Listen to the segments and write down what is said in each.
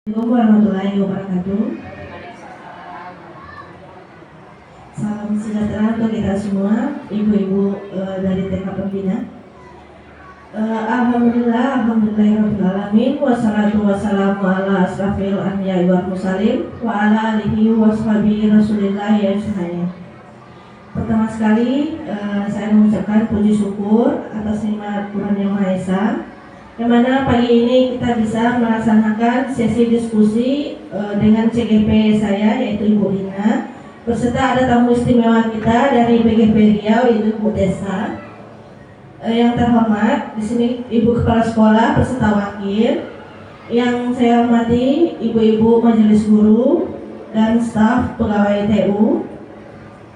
Assalamualaikum warahmatullahi wabarakatuh. Salam sejahtera untuk kita semua, ibu-ibu dari TK Pembina. Alhamdulillahirrahmanirrahim. Wassalatu wassalamu ala asrafil anbiya'i wal mursalin wa ala alihi wa sahbihi rasulillahi ajma'in. Pertama sekali saya mengucapkan puji syukur atas nikmat Tuhan Yang Maha Esa, yang mana pagi ini kita bisa melaksanakan sesi diskusi dengan CGP saya, yaitu Ibu Lina, berserta ada tamu istimewa kita dari BGP Riau, yaitu Ibu Desa. Yang terhormat di sini Ibu Kepala Sekolah beserta wakil, yang saya hormati ibu-ibu majelis guru dan staf pegawai TU,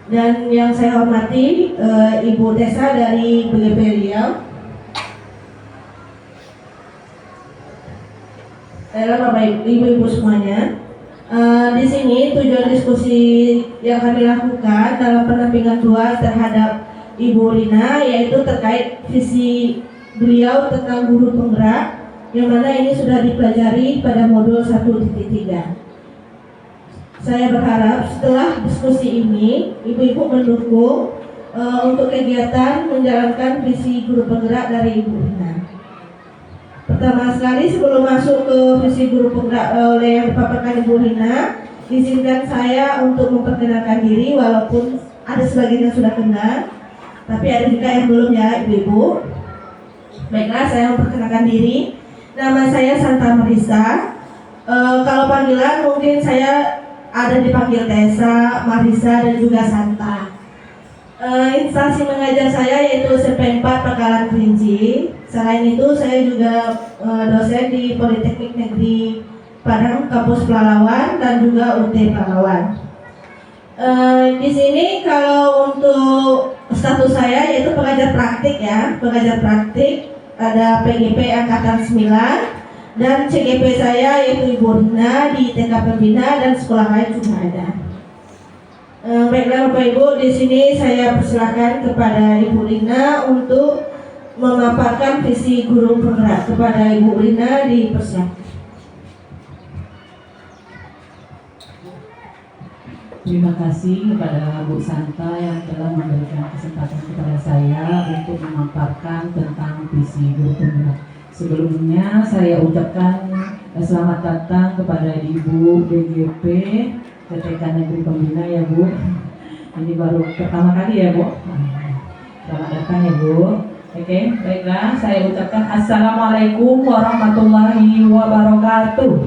dan yang saya hormati Ibu Desa dari BGP Riau. Bapak ibu-ibu semuanya, di sini tujuan diskusi yang kami lakukan dalam pendampingan tua terhadap Ibu Lina yaitu terkait visi beliau tentang guru penggerak, yang mana ini sudah dipelajari pada modul 1.3. Saya berharap setelah diskusi ini ibu-ibu mendukung untuk kegiatan menjalankan visi guru penggerak dari Ibu Lina. Pertama sekali, sebelum masuk ke visi guru penggerak oleh yang dipaparkan Ibu Lina, izinkan saya untuk memperkenalkan diri, walaupun ada sebagian yang sudah kenal, tapi ada juga yang belum ya ibu-ibu. Baiklah, saya memperkenalkan diri. Nama saya Santa Marisa. Kalau panggilan mungkin saya ada dipanggil Tessa, Marisa, dan juga Santa. Instansi mengajar saya yaitu SMP 4 Pangkalan Kerinci. Selain itu saya juga dosen di Politeknik Negeri Padang Kampus Pelalawan dan juga UT Pelalawan. Di sini kalau untuk status saya yaitu pengajar praktik ya, pengajar praktik, ada PGP angkatan 9 dan CGP saya yaitu Ibu Lina di TK Pembina dan sekolah lain juga ada. Baiklah Bapak Ibu, di sini saya persilakan kepada Ibu Lina untuk memaparkan visi guru penggerak. Kepada Ibu Lina dipersilakan. Terima kasih kepada Bu Santa yang telah memberikan kesempatan kepada saya untuk memaparkan tentang visi guru penggerak. Sebelumnya saya ucapkan selamat datang kepada Ibu BGP TK Negeri Pembina ya Bu. Ini baru pertama kali ya Bu. Selamat datang ya Bu. Oke, baiklah, saya ucapkan Assalamualaikum warahmatullahi wabarakatuh.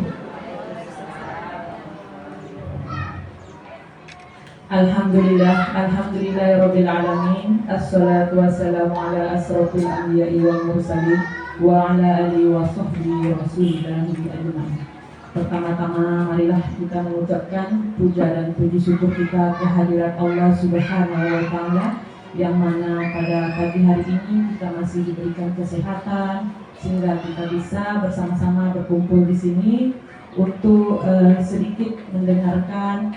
Alhamdulillahirabbil alamin. Assalatu wassalamu ala asrofil anbiya'i wal mursalin wa ala alihi wa sahbihi rasulillahi ajma'in. Pertama-tama marilah kita mengucapkan puja dan puji syukur kita kehadirat Allah Subhanahu wa taala, yang mana pada pagi hari ini kita masih diberikan kesehatan sehingga kita bisa bersama-sama berkumpul di sini untuk sedikit mendengarkan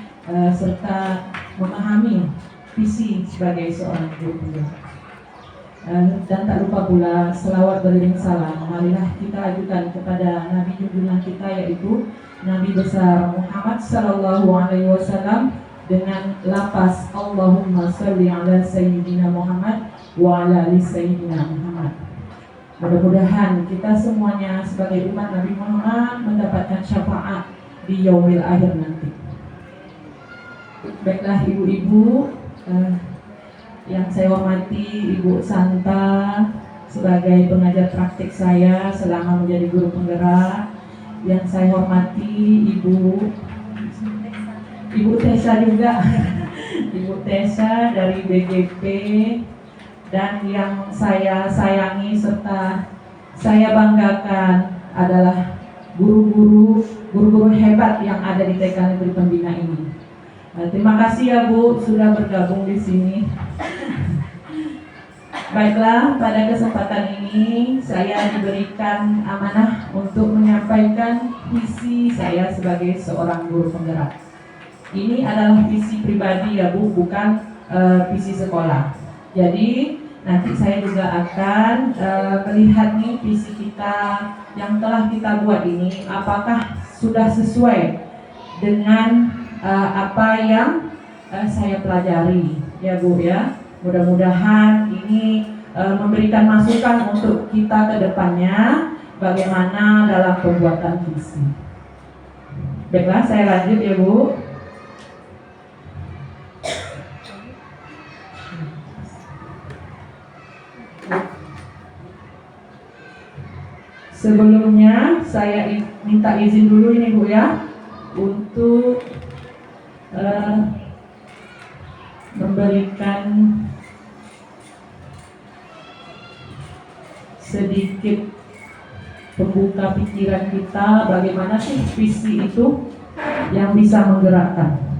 serta memahami visi sebagai seorang guru penggerak. Dan tak lupa pula selawat beriring salam marilah kita ajukan kepada Nabi junjungan kita, yaitu Nabi besar Muhammad sallallahu alaihi wasallam, dengan lafaz Allahumma sholli ala sayyidina Muhammad wa ala ali sayyidina Muhammad. Mudah-mudahan kita semuanya sebagai umat Nabi Muhammad mendapatkan syafaat di yaumil akhir nanti. Baiklah ibu-ibu, yang saya hormati Ibu Santa sebagai pengajar praktik saya selama menjadi guru penggerak, yang saya hormati Ibu Tessa juga Ibu Tessa dari BGP, dan yang saya sayangi serta saya banggakan adalah guru-guru hebat yang ada di TK Negeri Pembina ini. Terima kasih ya Bu sudah bergabung di sini. Baiklah, pada kesempatan ini saya diberikan amanah untuk menyampaikan visi saya sebagai seorang guru penggerak. Ini adalah visi pribadi ya Bu, bukan visi sekolah. Jadi Nanti saya juga akan melihat nih visi kita yang telah kita buat ini, apakah sudah sesuai dengan apa yang saya pelajari, ya Bu ya. Mudah-mudahan ini memberikan masukan untuk kita ke depannya bagaimana dalam pembuatan visi. Baiklah, saya lanjut ya Bu. Sebelumnya saya minta izin dulu ini Bu ya, untuk memberikan sedikit pembuka pikiran kita bagaimana sih visi itu yang bisa menggerakkan.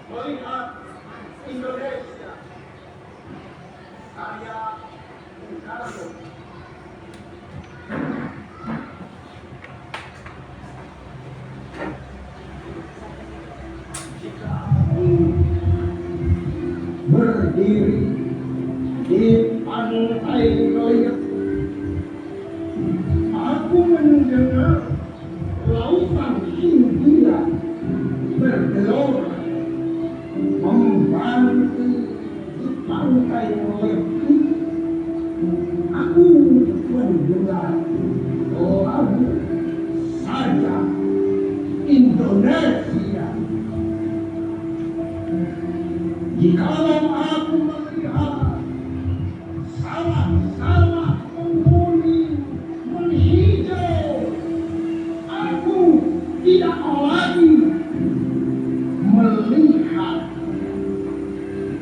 melihat Indonesia karya Bung Karno. Jika berdiri di pantai Loyot. Aku mendengar lautan Hindia bergelora membantu di pantai Loyot. Aku mendengar lagu saja Indonesia. Jikalau aku melihat sawah-sawah menguning menghijau, aku tidak lagi melihat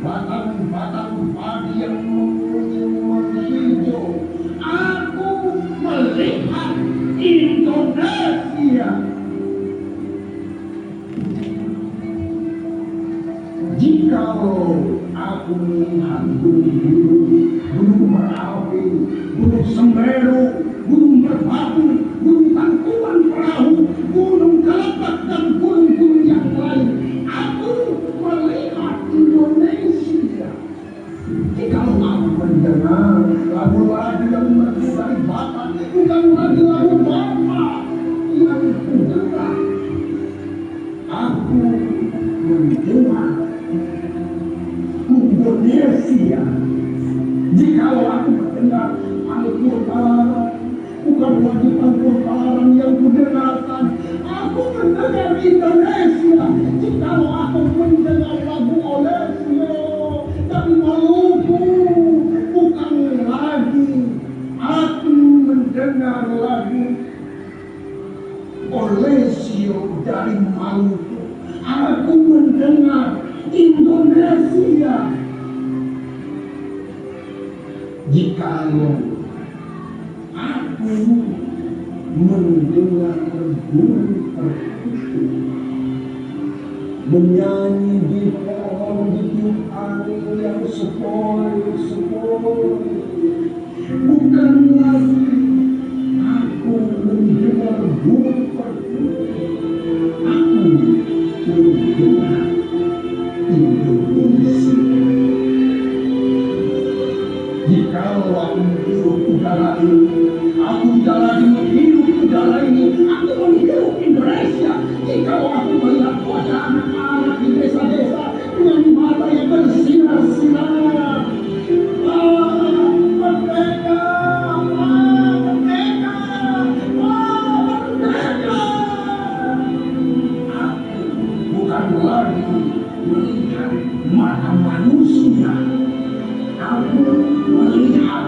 batang-batang padi yang menguning menghijau. Aku melihat Indonesia. Jikalau aku melihat gunung Merapi, gunung Semeru, gunung Merbabu, gunung Tangkuban Perahu, gunung Kelabat dan gunung-gunung yang lain, aku melihat Indonesia. Jikalau aku mendengar lagu-lagu yang merdu dari Batak, bukan lagi lagu Batak yang kudengar, aku mendengar Indonesia. Jikalau aku mendengar Al-Quran, bukan lagi Al-Quran yang kudengarkan, aku mendengar Indonesia. Jikalau aku mendengar lagu Olesio dari Maluku, bukan lagi aku mendengar lagu Olesio dari Maluku, aku mendengar Indonesia. Jikalau aku mendengar burung perkutut menyanyi di pohon di tiup angin yang sepoi-sepoi, bukan lagi aku mendengar burung perkutut, aku mendengar Indonesia. Jikalau aku menghirup udara ini, aku tidak lagi menghirup udara ini, aku menghirup Indonesia. Jikalau aku melihat wajah anak-anak di desa-desa dengan mata yang bersinar-sinar, merdeka, merdeka, merdeka. Aku bukan lagi melihat mata manusia, aku melihat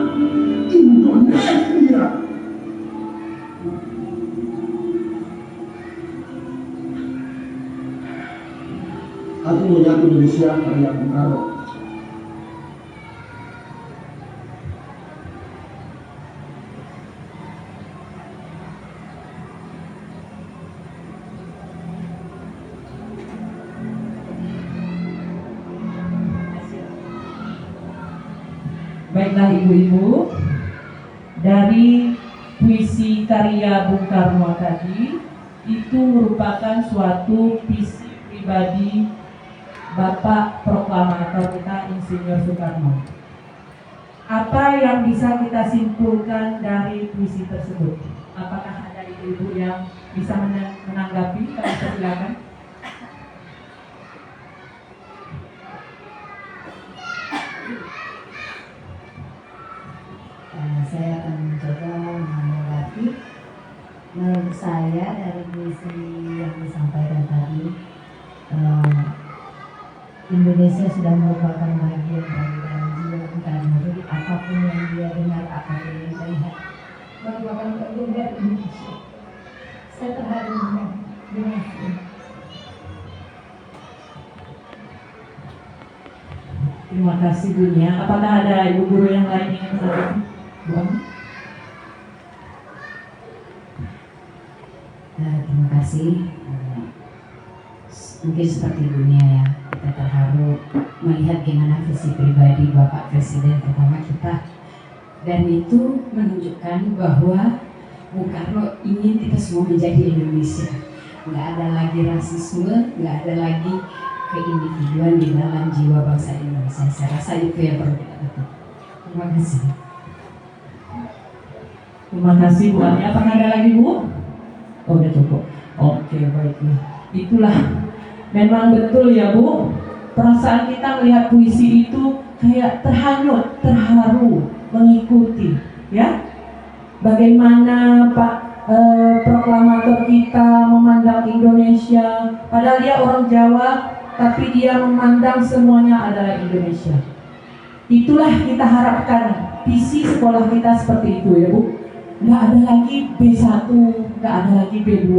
Indonesia. Aku melihat Indonesia karya Bung Karno. Baiklah ibu-ibu, dari puisi karya Bung Karno tadi itu merupakan suatu visi pribadi Bapak Proklamator kita Insinyur Soekarno. Apa yang bisa kita simpulkan dari puisi tersebut? Apakah ada ibu-ibu yang bisa menanggapi? Kami silakan. Saya akan mencoba menanggapi. Menurut saya dari puisi yang disampaikan tadi, Indonesia sudah merupakan bagian dari dalam jiwa Bung Karno. Jadi apapun yang dia dengar, apapun yang dia lihat, merupakan bagian dari Indonesia. Saya terharu dengan itu. Terima kasih Bunya. Apakah ada ibu guru yang lain yang menanggapi? Terima kasih. Mungkin seperti dunia ya, kita terharu melihat gimana visi pribadi Bapak Presiden pertama kita, dan itu menunjukkan bahwa Bung Karno ingin kita semua menjadi Indonesia. Nggak ada lagi rasisme, nggak ada lagi keindividuan di dalam jiwa bangsa Indonesia. Saya rasa itu yang perlu kita lakukan. Terima kasih. Terima kasih Bu Ani. Apakah ada lagi Bu? Oh, udah cukup. Oke, baiklah. Itulah memang betul ya Bu. Perasaan kita melihat puisi itu kayak terhanyut, terharu, mengikuti, ya. Bagaimana proklamator kita memandang Indonesia, padahal dia orang Jawa, tapi dia memandang semuanya adalah Indonesia. Itulah kita harapkan visi sekolah kita seperti itu ya Bu. Nggak ada lagi B1, nggak ada lagi B2.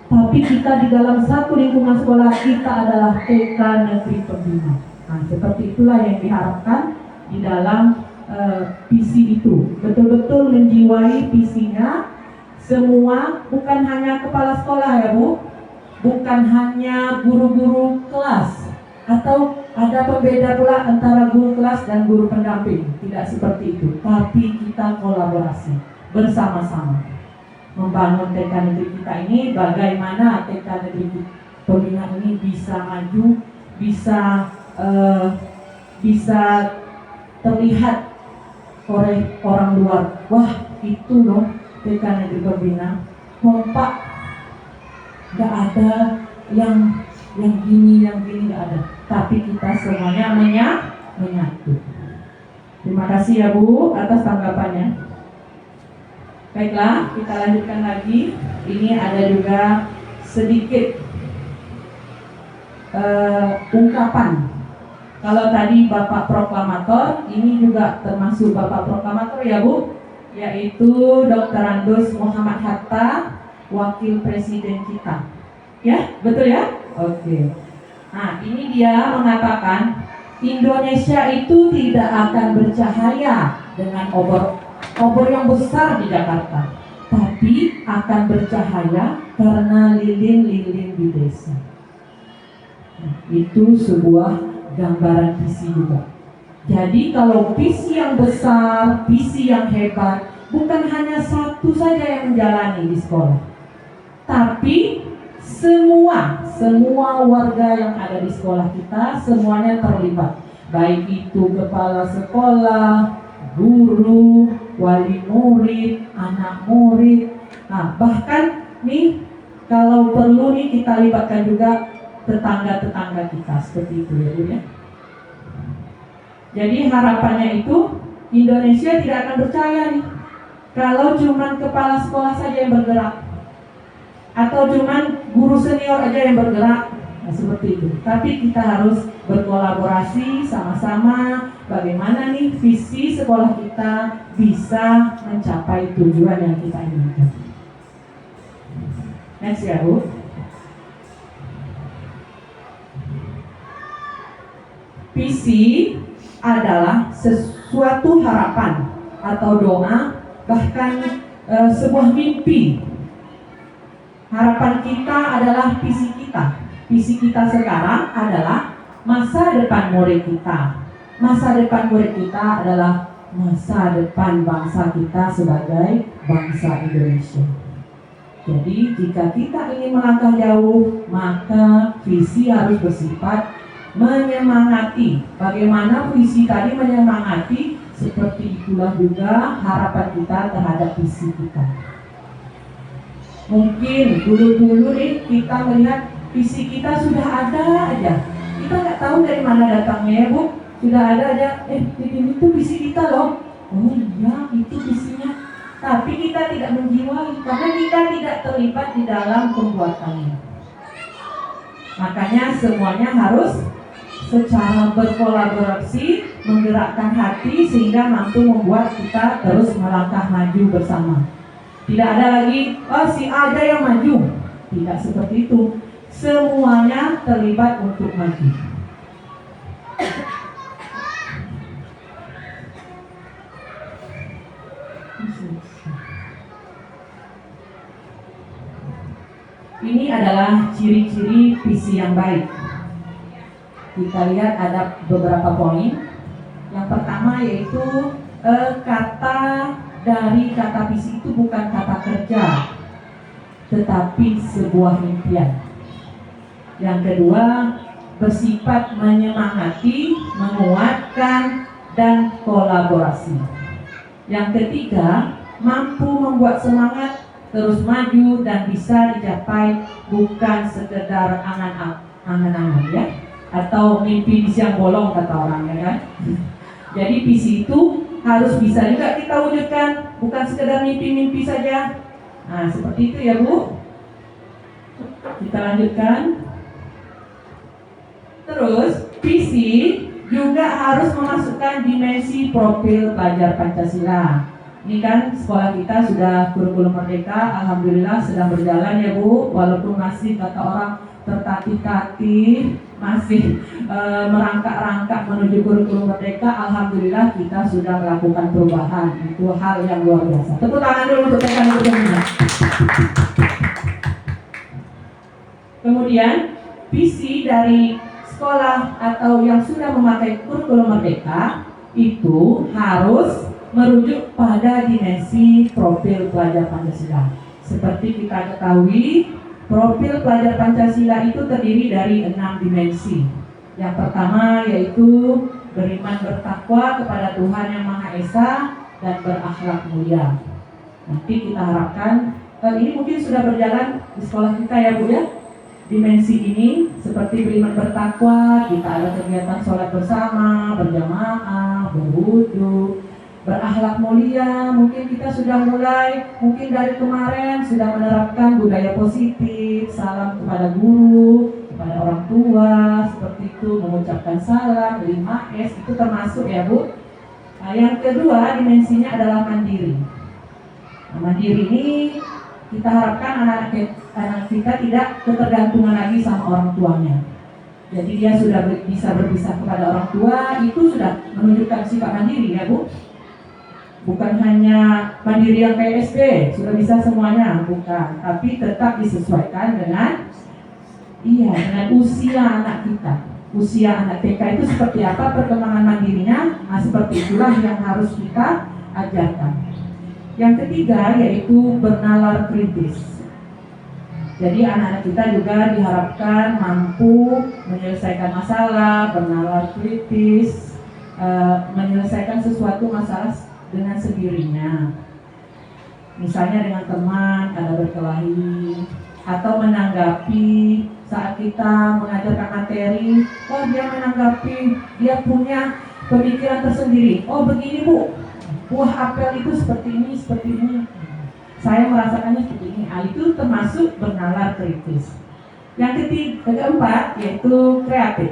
Tapi kita di dalam satu lingkungan sekolah kita adalah TK Negeri Pembina. Nah, seperti itulah yang diharapkan di dalam visi itu. Betul-betul menjiwai visinya semua, bukan hanya kepala sekolah ya Bu, bukan hanya guru-guru kelas, atau ada pembeda pula antara guru kelas dan guru pendamping. Tidak seperti itu, tapi kita kolaborasi bersama-sama membangun TK Negeri kita ini. Bagaimana TK Negeri Pembina ini bisa maju, bisa terlihat oleh orang luar. Wah, itu loh TK Negeri Pembina, kompak, nggak ada yang gini nggak ada. Tapi kita semuanya menyatu. Terima kasih ya Bu atas tanggapannya. Baiklah, kita lanjutkan lagi. Ini ada juga sedikit ungkapan. Kalau tadi Bapak Proklamator, ini juga termasuk Bapak Proklamator ya Bu, yaitu Dr. Andos Muhammad Hatta, Wakil Presiden kita. Ya, betul ya? Oke. Nah, ini dia mengatakan Indonesia itu tidak akan bercahaya dengan obor yang besar di Jakarta, tapi akan bercahaya karena lilin-lilin di desa. Nah, itu sebuah gambaran visi juga. Jadi kalau visi yang besar, visi yang hebat, bukan hanya satu saja yang menjalani di sekolah, tapi semua warga yang ada di sekolah kita semuanya terlibat, baik itu kepala sekolah, guru, wali murid, anak murid. Nah, bahkan nih kalau perlu nih kita libatkan juga tetangga-tetangga kita, seperti itu ya Bu ya. Jadi harapannya itu Indonesia tidak akan berjaya nih kalau cuman kepala sekolah saja yang bergerak, atau cuman guru senior aja yang bergerak. Nah, seperti itu. Tapi kita harus berkolaborasi sama-sama bagaimana nih visi sekolah kita bisa mencapai tujuan yang kita inginkan. Next ya Bu. Visi adalah sesuatu harapan atau doa, bahkan sebuah mimpi. Harapan kita adalah visi kita. Visi kita sekarang adalah masa depan murid kita. Masa depan murid kita adalah masa depan bangsa kita sebagai bangsa Indonesia. Jadi jika kita ingin melangkah jauh, maka visi harus bersifat menyemangati. Bagaimana visi tadi menyemangati, seperti itulah juga harapan kita terhadap visi kita. Mungkin dulu-dulu nih kita melihat visi kita sudah ada aja, kita nggak tahu dari mana datangnya ya Bu. Sudah ada aja, ini tuh visi kita loh. Oh iya, itu visinya. Tapi kita tidak menjiwai karena kita tidak terlibat di dalam pembuatannya. Makanya semuanya harus secara berkolaborasi, menggerakkan hati sehingga mampu membuat kita terus melangkah maju bersama. Tidak ada lagi, oh si A aja yang maju. Tidak seperti itu. Semuanya terlibat untuk maju. Ini adalah ciri-ciri visi yang baik. Kita lihat ada beberapa poin. Yang pertama yaitu kata dari kata visi itu bukan kata kerja, tetapi sebuah impian. Yang kedua, bersifat menyemangati, menguatkan, dan kolaborasi. Yang ketiga, mampu membuat semangat terus maju dan bisa dicapai, bukan sekedar angan-angan ya, atau mimpi di siang bolong kata orang ya kan. Jadi visi itu harus bisa juga kita wujudkan, bukan sekedar mimpi-mimpi saja. Nah, seperti itu ya Bu. Kita lanjutkan. Terus visi juga harus memasukkan dimensi profil pelajar Pancasila. Ini kan sekolah kita sudah kurikulum merdeka, alhamdulillah sedang berjalan ya Bu. Walaupun masih kata orang tertatih-tatih, masih merangkak-rangkak menuju kurikulum merdeka, alhamdulillah kita sudah melakukan perubahan. Itu hal yang luar biasa. Tepuk tangan dulu untuk rekan-rekan. Kemudian visi dari sekolah atau yang sudah memakai kurikulum merdeka itu harus merujuk pada dimensi profil pelajar Pancasila. Seperti kita ketahui, profil pelajar Pancasila itu terdiri dari 6 dimensi. Yang pertama yaitu beriman bertakwa kepada Tuhan Yang Maha Esa dan berakhlak mulia. Nanti kita harapkan ini mungkin sudah berjalan di sekolah kita ya Bu ya. Dimensi ini seperti beriman bertakwa, kita ada kegiatan sholat bersama, berjamaah, berwudu. Berakhlak mulia, mungkin kita sudah mulai, mungkin dari kemarin sudah menerapkan budaya positif, salam kepada guru, kepada orang tua, seperti itu, mengucapkan salam, 5S, itu termasuk ya Bu. Nah, yang kedua dimensinya adalah mandiri. Nah, mandiri ini kita harapkan anak kita tidak ketergantungan lagi sama orang tuanya. Jadi dia sudah bisa berpisah kepada orang tua, itu sudah menunjukkan sifat mandiri ya Bu. Bukan hanya mandiri yang kayak SD, sudah bisa semuanya, bukan. Tapi tetap disesuaikan dengan usia anak kita. Usia anak TK itu seperti apa perkembangan mandirinya, nah seperti itulah yang harus kita ajarkan. Yang ketiga yaitu bernalar kritis. Jadi anak-anak kita juga diharapkan mampu menyelesaikan masalah, bernalar kritis, menyelesaikan sesuatu masalah dengan sendirinya. Misalnya dengan teman ada berkelahi, atau menanggapi saat kita mengajarkan materi, oh dia menanggapi, dia punya pemikiran tersendiri. Oh begini Bu, buah apel itu seperti ini, seperti ini. Saya merasakannya seperti ini. Itu termasuk bernalar kritis. Yang keempat yaitu kreatif.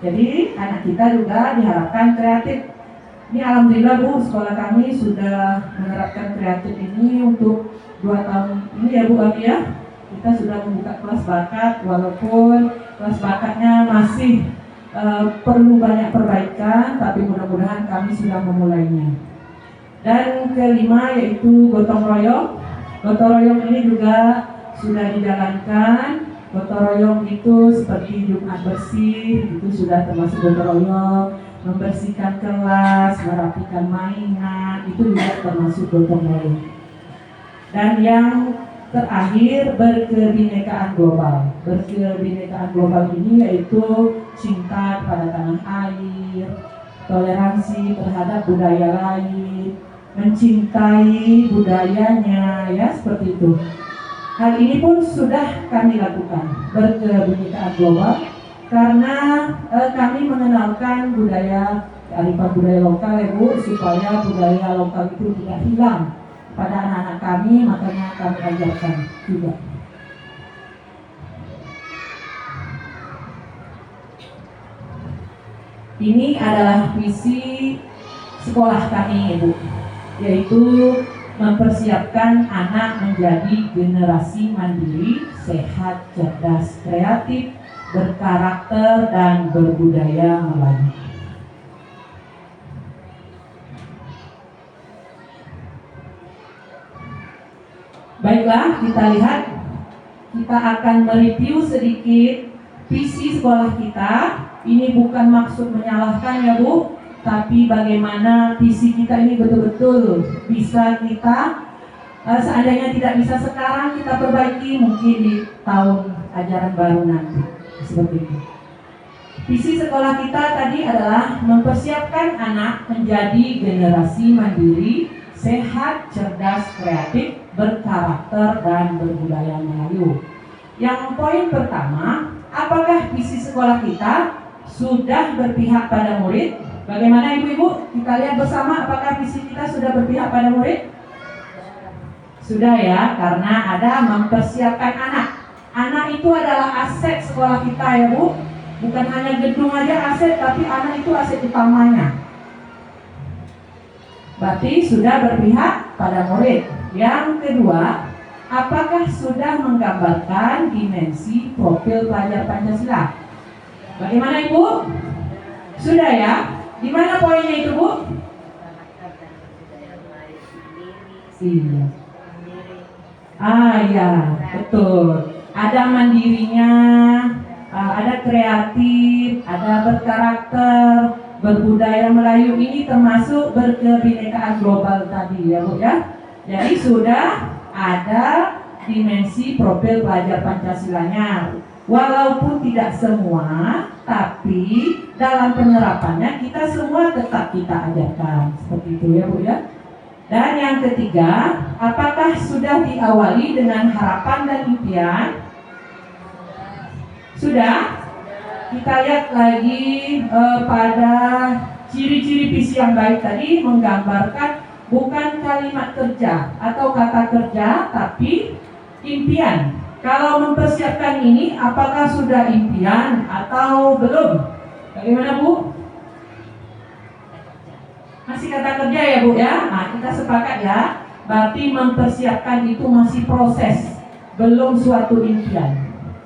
Jadi anak kita juga diharapkan kreatif. Ini alhamdulillah Bu, sekolah kami sudah menerapkan kreatif ini untuk 2 tahun ini ya Bu kami ya. Kita sudah membuka kelas bakat, walaupun kelas bakatnya masih perlu banyak perbaikan, tapi mudah-mudahan kami sudah memulainya. Dan kelima yaitu gotong royong. Gotong royong ini juga sudah dijalankan. Gotong royong itu seperti Jumat bersih, itu sudah termasuk gotong royong. Membersihkan kelas, merapikan mainan, itu juga termasuk gotong royong. Dan yang terakhir berkebinekaan global. Berkebinekaan global ini yaitu cinta pada tanah air, toleransi terhadap budaya lain, mencintai budayanya, ya seperti itu. Hal ini pun sudah kami lakukan, berkebinekaan global, karena kami mengenalkan kearifan budaya lokal ya Bu, supaya budaya lokal itu tidak hilang pada anak-anak kami, makanya kami ajarkan juga. Ini adalah visi sekolah kami Ibu, yaitu mempersiapkan anak menjadi generasi mandiri, sehat, cerdas, kreatif, berkarakter, dan berbudaya Melayu. Baiklah, kita lihat, kita akan mereview sedikit visi sekolah kita. Ini bukan maksud menyalahkan ya Bu, tapi bagaimana visi kita ini betul-betul bisa kita, seandainya tidak bisa sekarang, kita perbaiki mungkin di tahun ajaran baru nanti. Seperti itu. Visi sekolah kita tadi adalah mempersiapkan anak menjadi generasi mandiri, sehat, cerdas, kreatif, berkarakter, dan berbudaya Melayu. Yang poin pertama, apakah visi sekolah kita sudah berpihak pada murid? Bagaimana ibu-ibu? Kita lihat bersama apakah visi kita sudah berpihak pada murid? Sudah ya, karena ada mempersiapkan anak. Anak itu adalah aset sekolah kita ya Bu. Bukan hanya gedung aja aset, tapi anak itu aset utamanya. Berarti sudah berpihak pada murid. Yang kedua, apakah sudah menggambarkan dimensi profil pelajar Pancasila? Bagaimana Ibu? Sudah ya? Di mana poinnya itu Bu? Iya. Ya, betul. Ada mandirinya, ada kreatif, ada berkarakter, berbudaya Melayu, ini termasuk berkebinekaan global tadi ya Bu ya. Jadi sudah ada dimensi profil pelajar Pancasilanya. Walaupun tidak semua, tapi dalam penerapannya kita semua tetap kita ajarkan. Seperti itu ya Bu ya. Dan yang ketiga, apakah sudah diawali dengan harapan dan impian? Sudah? Kita lihat lagi pada ciri-ciri visi yang baik tadi menggambarkan bukan kalimat kerja atau kata kerja, tapi impian. Kalau mempersiapkan ini, apakah sudah impian atau belum? Bagaimana Bu? Masih kata kerja ya Bu ya? Nah, kita sepakat ya. Berarti mempersiapkan itu masih proses, belum suatu impian.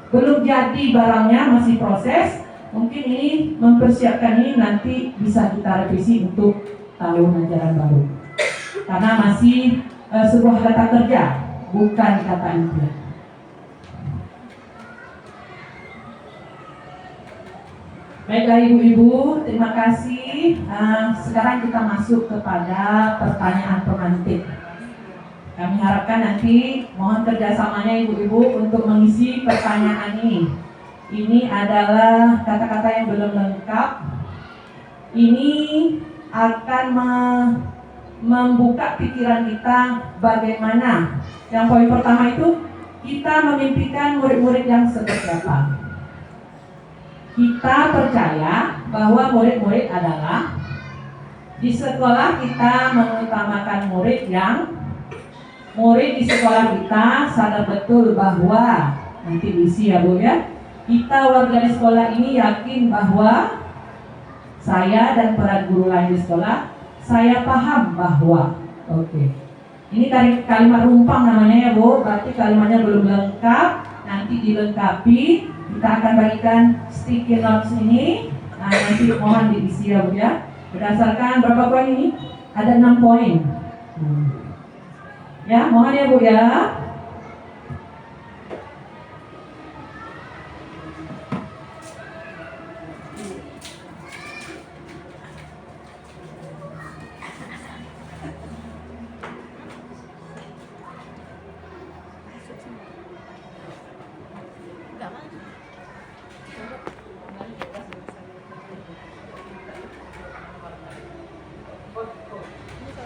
Belum jadi barangnya, masih proses. Mungkin ini mempersiapkan ini nanti bisa kita revisi untuk tahun ajaran baru. Karena masih sebuah kata kerja, bukan kata impian. Baiklah ibu-ibu, terima kasih. Sekarang kita masuk kepada pertanyaan pemantik. Kami harapkan nanti mohon kerjasamanya ibu-ibu untuk mengisi pertanyaan ini. Ini adalah kata-kata yang belum lengkap. Ini akan membuka pikiran kita bagaimana. Yang poin pertama itu, kita memimpikan murid-murid yang seperti apa. Kita percaya bahwa murid-murid adalah di sekolah kita mengutamakan murid di sekolah kita sadar betul bahwa nanti diisi ya Bu ya. Kita warga di sekolah ini yakin bahwa saya dan para guru lain di sekolah, saya paham bahwa ini kalimat rumpang namanya ya Bu. Berarti kalimatnya belum lengkap, nanti dilengkapi. Kita akan bagikan sticky notes ini. Nah, nanti mohon diisi ya Bu ya. Berdasarkan berapa poin ini? Ada 6 poin. Ya, mohon ya Bu ya.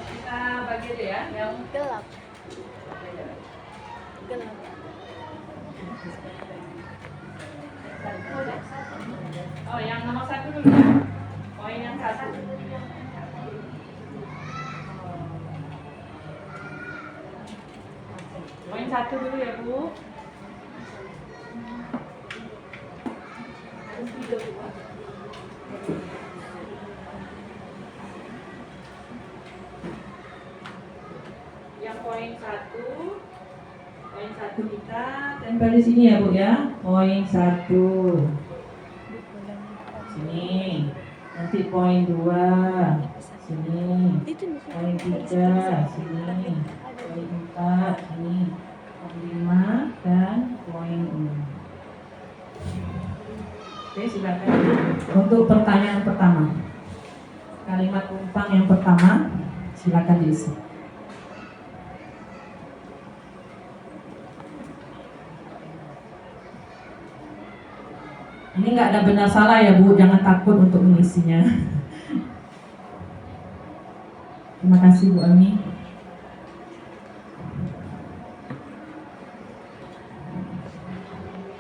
Kita bagi aja ya, yang gelap. Oh, yang nomor 1 dulu ya. Poin yang 1. Poin 1 dulu ya Bu. Yang poin 1 kita tempel di sini ya Bu ya. Poin 1 sini. Nanti poin 2 sini. Poin 3 sini. Poin 4 sini. Poin 5 dan poin 6. Oke, silakan untuk pertanyaan pertama. Kalimat rumpang yang pertama, silakan diisi. Ini nggak ada benar salah ya Bu, jangan takut untuk mengisinya. Terima kasih Bu Ami.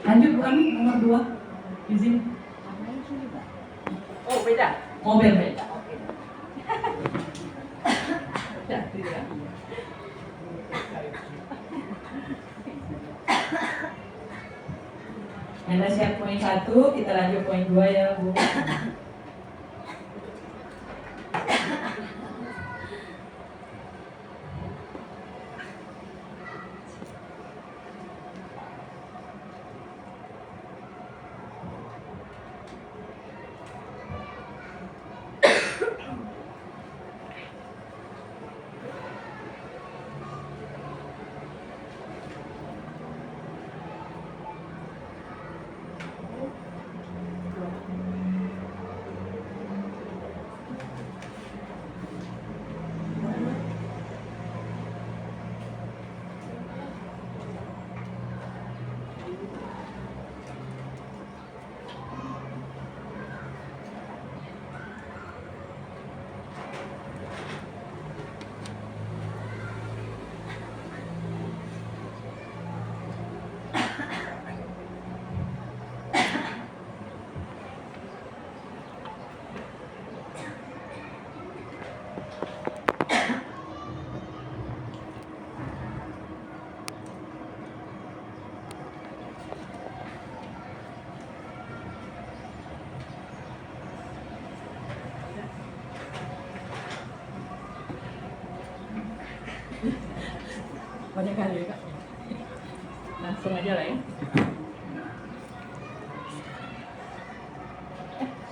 Lanjut Bu Ami, nomor 2. Izin. Oh beda. Mobil beda. Oke. Ya, tidak. Anda siap poin 1, kita lanjut poin 2 ya Bu. Banyak kali ya Kak. Langsung aja lah ya.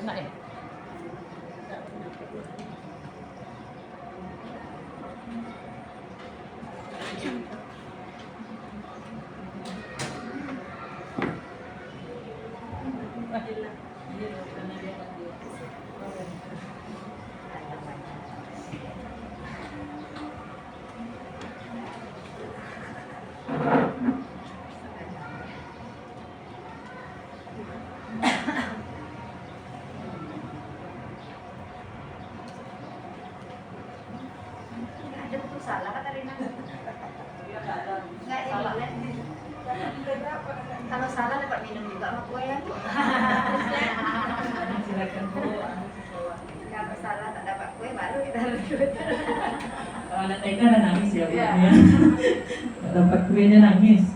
Enak ya? Ada betul salah kata Rina. Enggak salah. Kalau salah dapat minum juga sama kue ya. Silakan Bu. Kalau salah tak dapat kue baru kita ribut. Kalau ada teka ada nangis ya Bu. Iya. Ya. Nggak dapat kuenya nangis.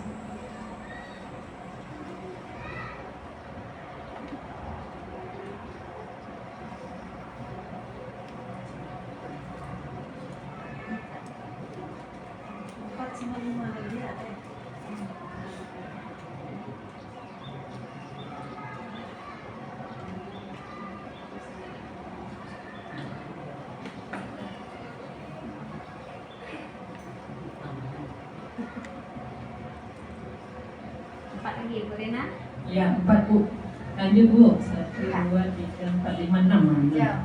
Empat lagi Bu Rina. Ya, 4 Bu. Lanjut Bu. 1, 2, 3, 4, 5, 6. Jauh.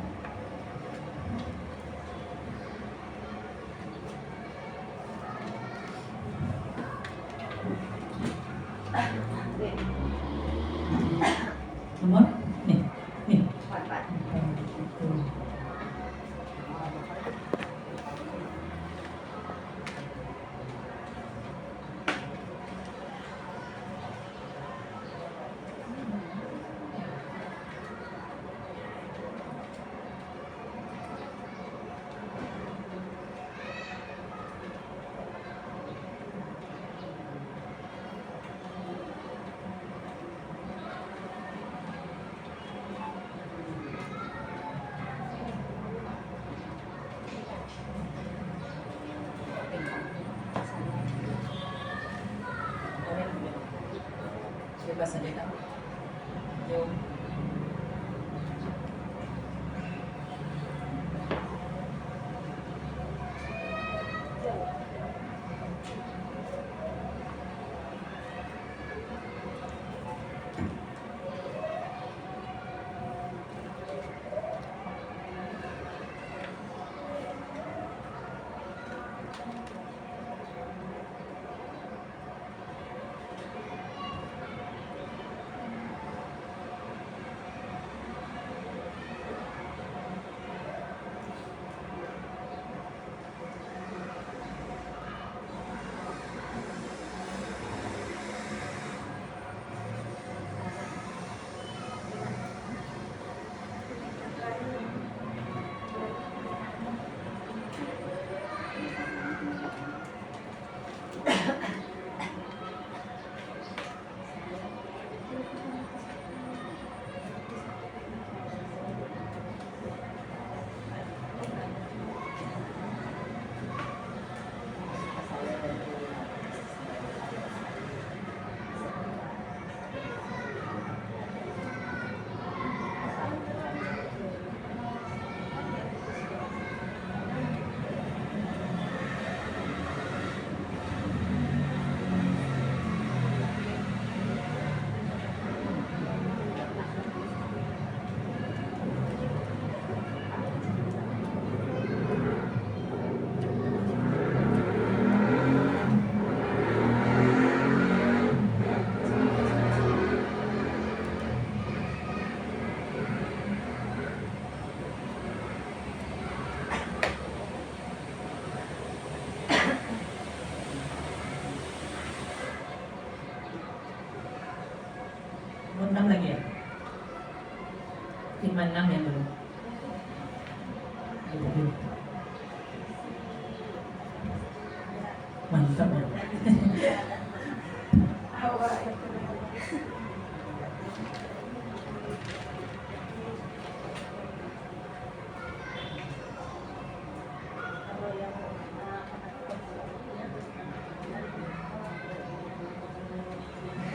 Nomor? Nih. Nih. Empat. Bebas aja Kak. Yuk. 6 lagi ya? 56 ya belum? Mantap ya.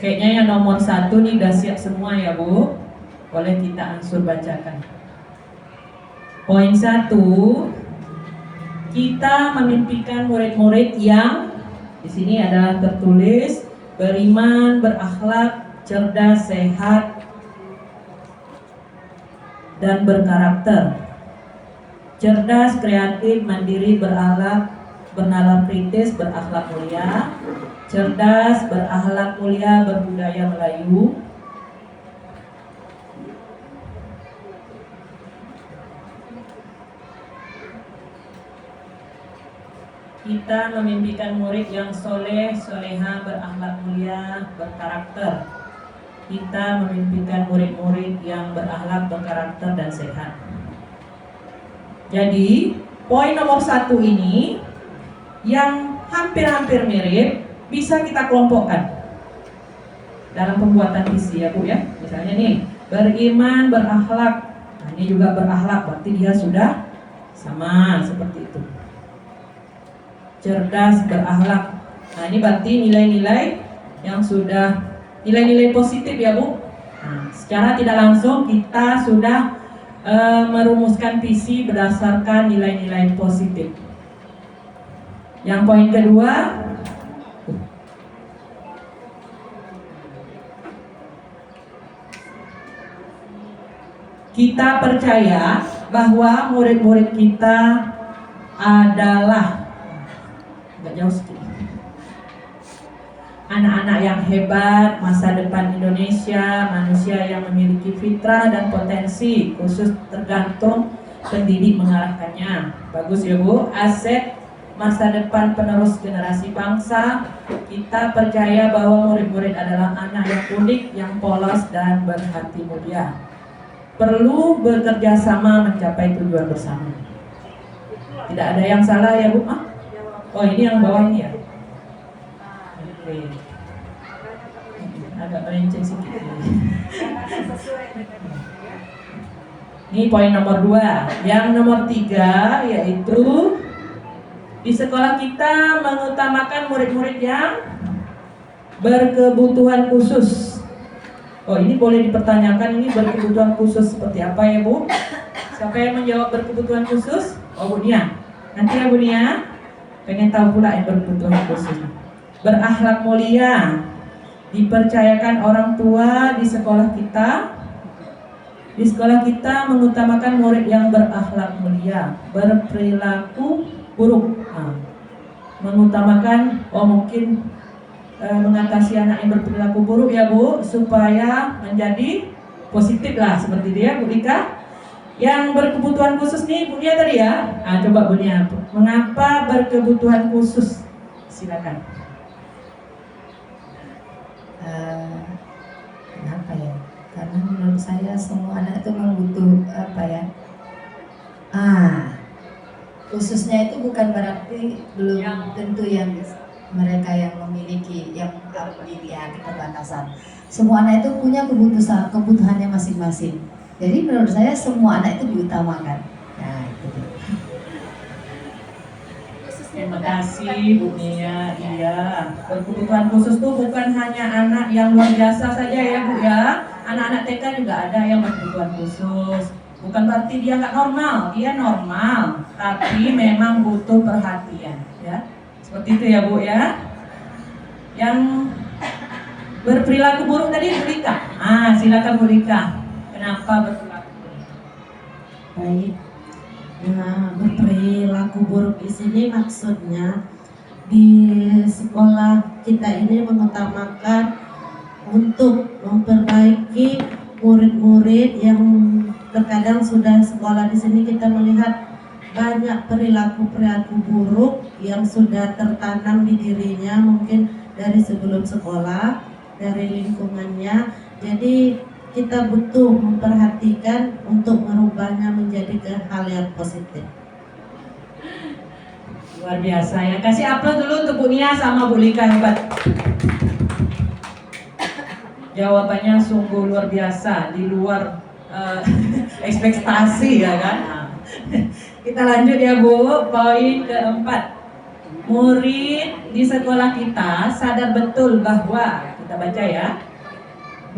Kayaknya yang nomor 1 nih udah siap semua ya Bu. Boleh kita ansur bacakan. Poin 1, kita memimpikan murid-murid yang di sini adalah tertulis beriman, berakhlak, cerdas, sehat, dan berkarakter. Cerdas, kreatif, mandiri, berakhlak, bernalar kritis, berakhlak mulia. Cerdas, berakhlak mulia, berbudaya Melayu. Kita memimpikan murid yang soleh, soleha, berakhlak mulia, berkarakter. Kita memimpikan murid-murid yang berakhlak, berkarakter, dan sehat. Jadi, poin nomor 1 ini yang hampir-hampir mirip bisa kita kelompokkan dalam pembuatan visi ya Bu ya. Misalnya nih, beriman, berakhlak. Nah, ini juga berakhlak, berarti dia sudah sama seperti itu. Cerdas, berakhlak. Nah, ini berarti nilai-nilai yang sudah nilai-nilai positif ya Bu. Nah, secara tidak langsung kita sudah merumuskan visi berdasarkan nilai-nilai positif. Yang poin kedua, kita percaya bahwa murid-murid kita adalah anak-anak yang hebat, masa depan Indonesia, manusia yang memiliki fitrah dan potensi, khusus tergantung pendidik mengarahkannya. Bagus ya Bu, aset masa depan penerus generasi bangsa. Kita percaya bahwa murid-murid adalah anak yang unik, yang polos dan berhati mulia. Perlu bekerja sama mencapai tujuan bersama. Tidak ada yang salah ya Bu? Oh ini yang bawah ini ya? Oke. Agak melenceng sedikit. Ini poin nomor 2. Yang nomor 3 yaitu di sekolah kita mengutamakan murid-murid yang berkebutuhan khusus. Oh ini boleh dipertanyakan, ini berkebutuhan khusus seperti apa ya Bu? Siapa yang menjawab berkebutuhan khusus? Oh Bu Nia. Nanti ya Bu Nia. Pengen tahu pula yang berkebutuhan khusus. Berakhlak mulia. Dipercayakan orang tua di sekolah kita. Di sekolah kita mengutamakan murid yang berakhlak mulia, berperilaku buruk. Nah, mengutamakan, mungkin mengatasi anak yang berperilaku buruk ya Bu, supaya menjadi positif lah seperti dia Bu Dika. Yang berkebutuhan khusus nih Bu Nia tadi ya. Coba Bu Nia, mengapa berkebutuhan khusus? Silakan. Kenapa ya? Karena menurut saya semua anak itu memang butuh khususnya itu bukan berarti belum tentu yang mereka yang memiliki yang keterbatasan. Semua anak itu punya kebutuhannya masing-masing. Jadi menurut saya semua anak itu diutamakan. Nah itu. Terima kasih Bu Nia. Iya, berkebutuhan khusus tuh bukan hanya anak yang luar biasa saja ya Bu ya. Anak-anak TK juga ada yang berkebutuhan khusus. Bukan berarti dia nggak normal, dia normal, tapi memang butuh perhatian ya. Seperti itu ya Bu ya. Yang berperilaku buruk tadi Bu Rika. Silakan Bu Rika. Kenapa berperilaku buruk? Baik. Nah, berperilaku buruk di sini maksudnya di sekolah kita ini mengutamakan untuk memperbaiki murid-murid yang terkadang sudah sekolah di sini kita melihat banyak perilaku-perilaku buruk yang sudah tertanam di dirinya mungkin dari sebelum sekolah, dari lingkungannya. Jadi kita butuh memperhatikan untuk merubahnya menjadi ke hal yang positif. Luar biasa ya. Kasih aplaus dulu untuk Bu Nia sama Bu Lika, hebat. Jawabannya sungguh luar biasa, di luar ekspektasi ya kan. Nah, kita lanjut ya Bu, poin keempat. Murid di sekolah kita sadar betul bahwa, kita baca ya,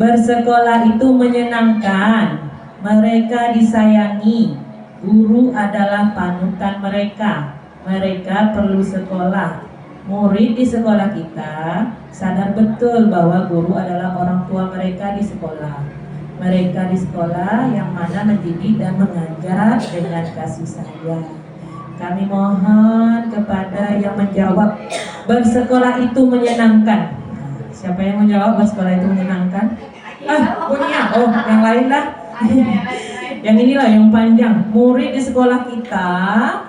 bersekolah itu menyenangkan, mereka disayangi, guru adalah panutan mereka, mereka perlu sekolah. Murid di sekolah kita sadar betul bahwa guru adalah orang tua mereka di sekolah. Mereka di sekolah yang mana mendidik dan mengajar dengan kasih sayang. Kami mohon kepada yang menjawab, bersekolah itu menyenangkan. Siapa yang menjawab bersekolah itu menyenangkan? Punya. Oh, yang lain lah. Yang inilah yang panjang. Murid di sekolah kita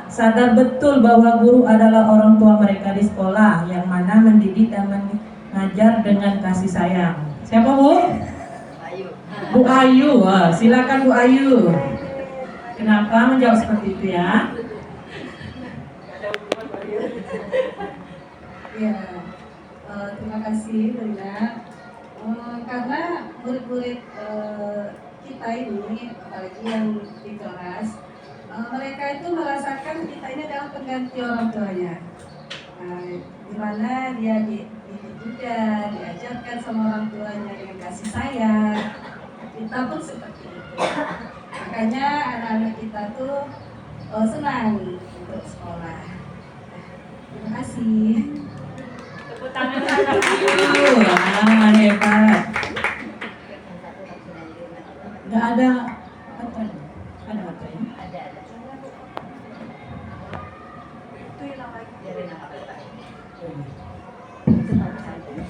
sadar betul bahwa guru adalah orang tua mereka di sekolah, yang mana mendidik dan mengajar dengan kasih sayang. Siapa Bu? Ayu. Bu Ayu. Wah, silakan Bu Ayu. Kenapa menjawab seperti itu ya? Ya, terima kasih Rina. Karena murid-murid kita ini, apalagi yang di kelas, mereka itu merasakan kita ini adalah pengganti orang tuanya. Di mana dia dididik juga, diajarkan sama orang tuanya dengan kasih sayang. Kita pun seperti itu. Makanya anak-anak kita tuh senang untuk sekolah. Terima kasih. Tepuk tangan anak hebat. Nggak ada baterai. Ada baterai? Ada. Itu hilang lagi. Biarin apa-apa.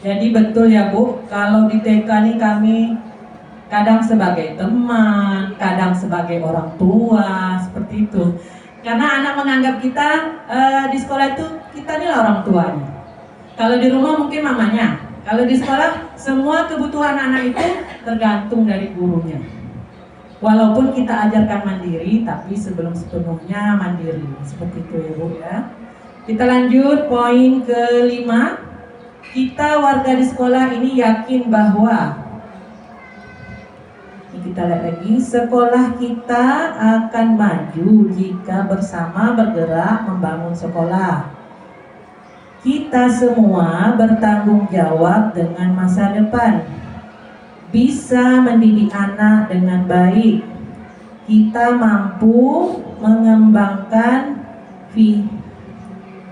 Jadi betul ya Bu, kalau di TK nih kami kadang sebagai teman, kadang sebagai orang tua, seperti itu. Karena anak menganggap kita di sekolah itu kita nih orang tuanya. Kalau di rumah mungkin mamanya. Kalau di sekolah semua kebutuhan anak itu tergantung dari gurunya. Walaupun kita ajarkan mandiri, tapi sebelum sepenuhnya mandiri. Seperti itu ya Bu ya. Kita lanjut poin kelima. Kita warga di sekolah ini yakin bahwa, kita lihat lagi, sekolah kita akan maju jika bersama bergerak membangun sekolah. Kita semua bertanggung jawab dengan masa depan, bisa mendidik anak dengan baik. Kita mampu mengembangkan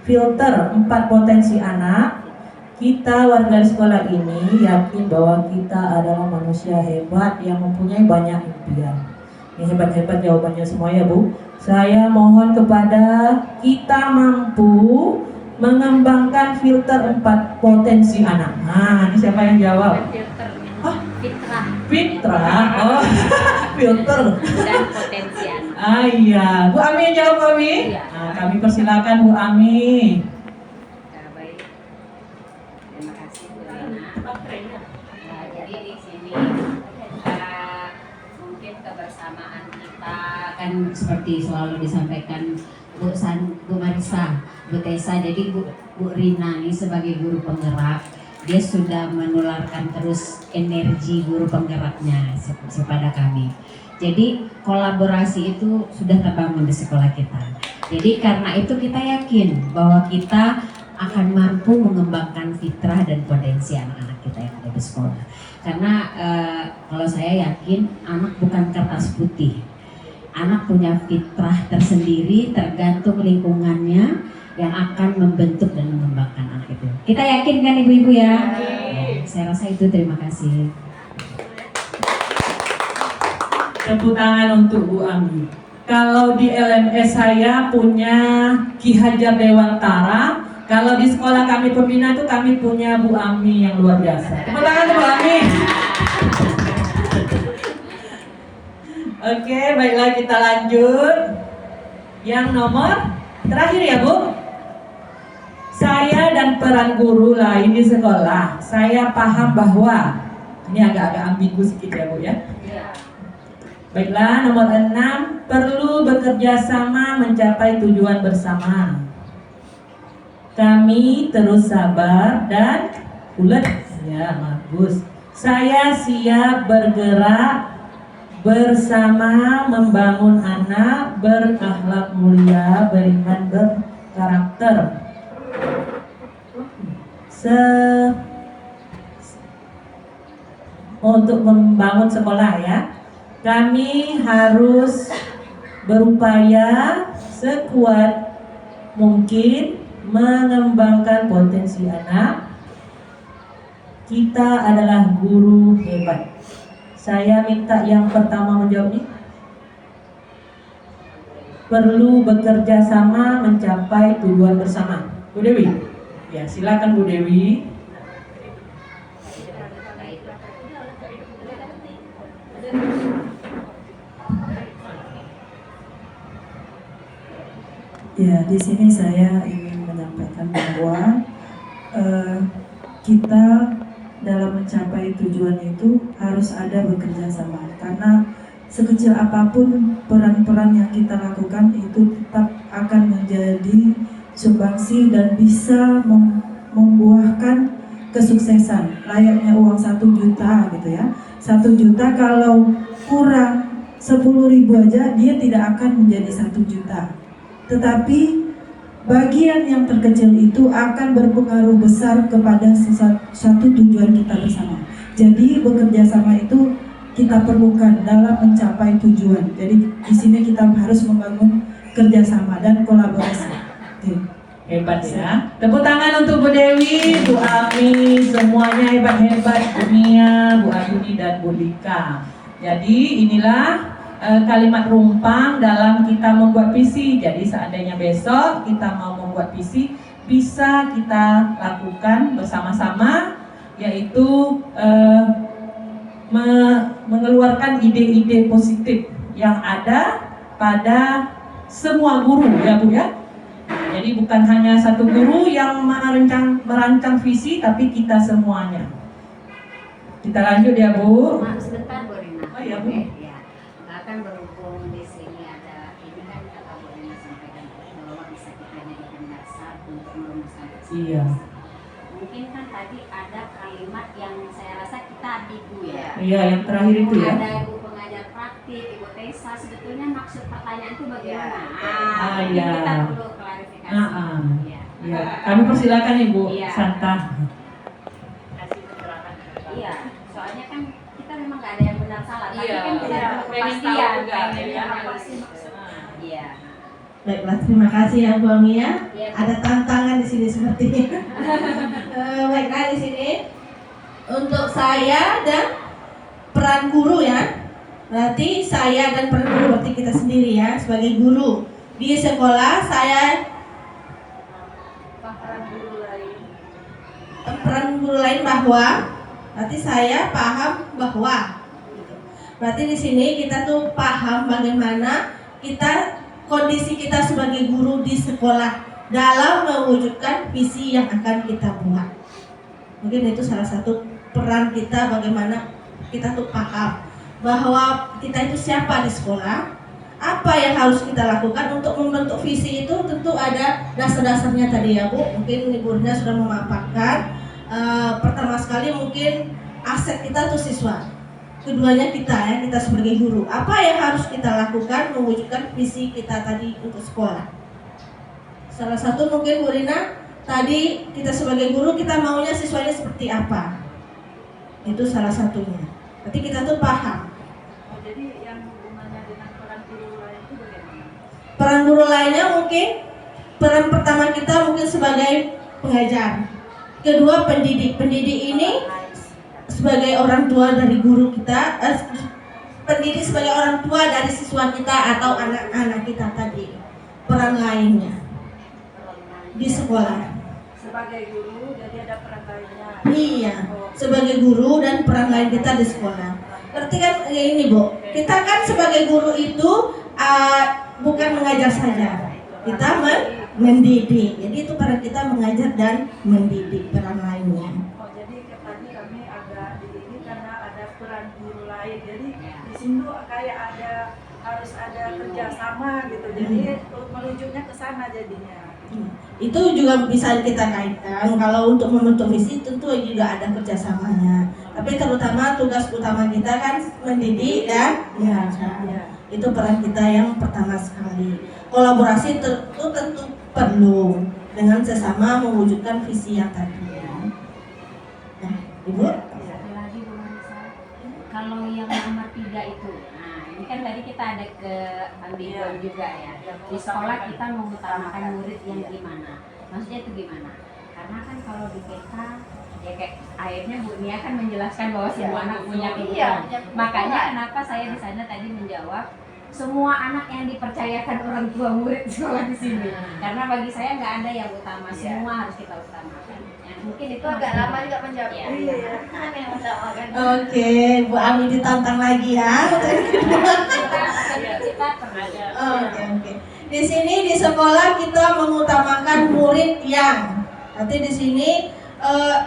filter 4 potensi anak. Kita warga di sekolah ini yakin bahwa kita adalah manusia hebat yang mempunyai banyak impian. Ini hebat-hebat jawabannya semua ya Bu. Saya mohon kepada kita mampu mengembangkan filter 4 potensi anak. Nah, ini siapa yang jawab? Filter. Fitrah Fitra. Oh, filter dan potensi anak. Iya. Bu Ami yang jawab, Bu Ami? Iya. Nah, kami persilakan Bu Ami. Baik. Terima kasih Bu Rina. Jadi di sini mungkin kebersamaan kita Kan seperti selalu disampaikan Bu Marisa, Bu Tessa. Jadi Bu Rina ini sebagai guru penggerak, dia sudah menularkan terus energi guru penggeraknya kepada kami. Jadi kolaborasi itu sudah terbangun di sekolah kita. Jadi karena itu kita yakin bahwa kita akan mampu mengembangkan fitrah dan potensi anak-anak kita yang ada di sekolah. Karena kalau saya yakin anak bukan kertas putih. Anak punya fitrah tersendiri, tergantung lingkungannya yang akan membentuk dan mengembangkan anak itu. Kita yakin kan ibu-ibu ya? Saya rasa itu, terima kasih. Tepuk tangan untuk Bu Ami. Kalau di LMS saya punya Ki Hajar Dewantara, kalau di sekolah kami pembina itu kami punya Bu Ami yang luar biasa. Tepuk tangan untuk Bu Ami. Oke, baiklah kita lanjut. Yang nomor terakhir ya Bu. Saya dan peran guru lain di sekolah, saya paham bahwa Ini agak-agak ambigu sedikit ya Bu ya. Baiklah, nomor 6, perlu bekerja sama mencapai tujuan bersama. Kami terus sabar dan ulet. Ya, bagus. Saya siap bergerak bersama membangun anak berakhlak mulia, beriman, berkarakter. Untuk membangun sekolah ya. Kami harus berupaya sekuat mungkin mengembangkan potensi anak. Kita adalah guru hebat. Saya minta yang pertama menjawab nih. Perlu bekerja sama mencapai tujuan bersama. Bu Dewi. Ya, silakan Bu Dewi. Ya, di sini saya ingin menyampaikan bahwa kita dalam mencapai tujuan itu harus ada bekerja sama. Karena sekecil apapun peran-peran yang kita lakukan itu tetap akan menjadi sumbangsi dan bisa membuahkan kesuksesan. Layaknya uang 1 juta gitu ya. 1 juta kalau kurang 10.000 aja dia tidak akan menjadi 1 juta. Tetapi bagian yang terkecil itu akan berpengaruh besar kepada satu tujuan kita bersama. Jadi bekerja sama itu kita perlukan dalam mencapai tujuan. Jadi di sini kita harus membangun kerjasama dan kolaborasi. Oke. Hebat ya. Tepuk tangan untuk Bu Dewi, Bu Ami, semuanya hebat-hebat, Bu Mia, Bu Ayuni dan Bu Dika. Jadi inilah kalimat rumpang dalam kita membuat visi. Jadi seandainya besok kita mau membuat visi, bisa kita lakukan bersama-sama, yaitu mengeluarkan ide-ide positif yang ada pada semua guru ya Bu ya. Jadi bukan hanya satu guru yang merancang visi, tapi kita semuanya. Kita lanjut ya Bu. Maaf sebentar Bu Rina. Oh iya Bu. Ya. Kan berhubung di sini ada ini kan kata Bu Rina sampaikan bahwa bisa kita jadikan dasar untuk merumuskan visi. Iya. Mungkin kan tadi ada kalimat yang saya rasa kita ambigu ya. Iya, yang terakhir itu ya. Ada ibu pengajar praktik, ibu Tessa, sebetulnya maksud pertanyaan itu bagaimana? Iya. Kita perlu klarifikasi. Iya. Ya. Iya. Kami persilakan Ibu Iya. Santa. Kasih keterangan. Iya, soalnya kan kita memang nggak ada yang benar salah, tapi kan kita perlu kepastian. Apa sih maksudnya? Iya. Baiklah, terima kasih ya Bu Mia. Iya, Bu. Ada tantangan di sini sepertinya. Baiklah, di sini untuk saya dan peran guru ya. Berarti saya dan peran guru berarti kita sendiri ya sebagai guru di sekolah. Saya peran guru lain bahwa berarti saya paham bahwa gitu. Berarti di sini kita tuh paham bagaimana kita kondisi kita sebagai guru di sekolah dalam mewujudkan visi yang akan kita buat. Mungkin itu salah satu peran kita, bagaimana kita tuh paham bahwa kita itu siapa di sekolah, apa yang harus kita lakukan untuk membentuk visi itu. Tentu ada dasar-dasarnya tadi ya Bu. Mungkin Ibu Rina sudah memaparkan. Pertama sekali mungkin aset kita tuh siswa. Keduanya kita ya, kita sebagai guru. Apa yang harus kita lakukan mewujudkan visi kita tadi untuk sekolah? Salah satu mungkin Bu Rina, tadi kita sebagai guru kita maunya siswanya seperti apa? Itu salah satunya. Berarti kita tuh paham. Jadi yang hubungannya dengan peran guru lain itu bagaimana? Peran guru lainnya mungkin peran pertama kita mungkin sebagai pengajar. Kedua pendidik. Pendidik ini sebagai orang tua dari guru kita, pendidik sebagai orang tua dari siswa kita atau anak-anak kita tadi. Peran lainnya di sekolah. Sebagai guru, jadi ada peran lainnya. Iya, sebagai guru dan peran lain kita di sekolah. Berarti kan ini Bu, kita kan sebagai guru itu bukan mengajar saja, kita mendidik. Jadi itu peran kita mengajar dan mendidik, peran lainnya. Oh, jadi tadi kami agak di ini karena ada peran guru lain. Jadi di sini tuh kayak harus ada kerjasama gitu. Jadi merujuknya ke sana jadinya. Itu juga bisa kita kaitkan. Kalau untuk membentuk visi tentu juga ada kerjasamanya. Tapi terutama tugas utama kita kan mendidik dan mengajar. Itu peran kita yang pertama sekali. Kolaborasi tentu perlu dengan sesama mewujudkan visi yang tadi. Nah, Ibu. Satu lagi Bu Marisa, kalau yang nomor 3 itu, nah ini kan tadi kita ada ke ambigon juga ya. Di sekolah kita mengutamakan murid yang gimana? Maksudnya itu gimana? Karena kan kalau di TK ya kayak akhirnya Bu Nia kan menjelaskan bahwa semua anak punya kebutuhan. Makanya kenapa saya di sana tadi menjawab semua anak yang dipercayakan orang tua murid sekolah di sini. Karena bagi saya nggak ada yang utama, semua harus kita utamakan. Ya, mungkin itu agak lama juga menjawab. Iya. Yang utamakan. Oke, Bu Ami ditantang lagi ya. Kita pernah. Oke. Di sini di sekolah kita mengutamakan murid yang. Nanti di sini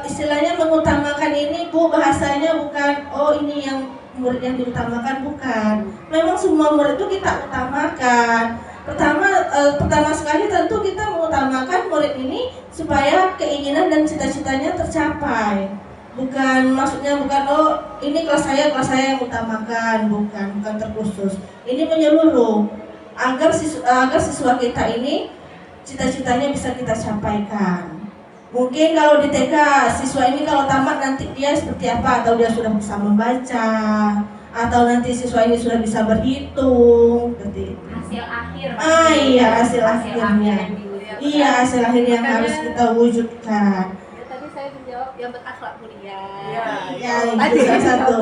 istilahnya mengutamakan ini Bu, bahasanya bukan ini yang murid yang diutamakan, bukan. Memang semua murid itu kita utamakan. Pertama sekali tentu kita mengutamakan murid ini supaya keinginan dan cita-citanya tercapai. Maksudnya bukan ini kelas saya yang utamakan, bukan terkhusus. Ini menyeluruh agar siswa kita ini cita-citanya bisa kita sampaikan. Mungkin kalau di TK siswa ini kalau tamat nanti dia seperti apa, atau dia sudah bisa membaca, atau nanti siswa ini sudah bisa berhitung, seperti itu. Hasil akhir. Iya, hasil akhirnya. Iya, hasil akhir yang harus kita wujudkan. Tadi saya menjawab yang berakhlak mulia. Ya, itu salah satu.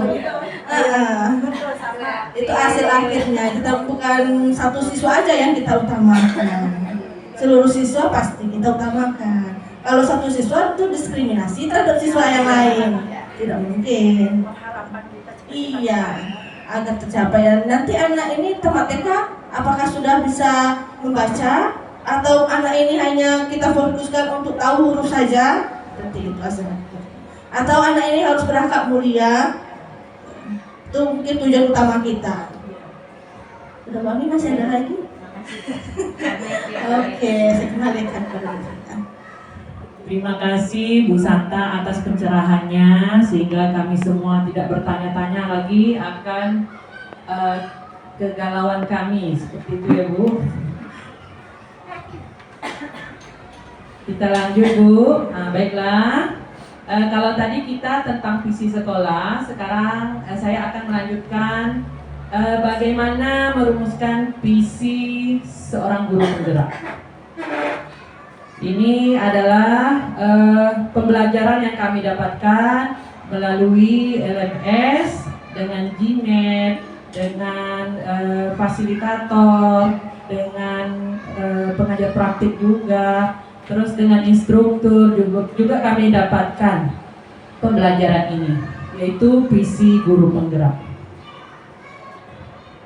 Itu hasil akhirnya. Kita bukan satu siswa aja yang kita utamakan. Seluruh siswa pasti kita utamakan. Kalau satu siswa itu diskriminasi terhadap siswa yang lain, tidak mungkin. Iya, agar tercapai. Nanti anak ini tamat TK, apakah sudah bisa membaca, atau anak ini hanya kita fokuskan untuk tahu huruf saja? Seperti itu hasilnya. Atau anak ini harus berakhlak mulia? Itu mungkin tujuan utama kita. Udah Mami, masih ada lagi? Oke, saya kembalikan kepada kita. Terima kasih Bu Santa atas pencerahannya, sehingga kami semua tidak bertanya-tanya lagi akan kegalauan kami. Seperti itu ya Bu. Kita lanjut Bu. Nah, baiklah. Kalau tadi kita tentang visi sekolah, sekarang saya akan melanjutkan bagaimana merumuskan visi seorang guru penggerak. Ini adalah pembelajaran yang kami dapatkan melalui LMS, dengan GMAT, dengan fasilitator, dengan pengajar praktik juga, terus dengan instruktur juga kami dapatkan pembelajaran ini, yaitu visi guru penggerak.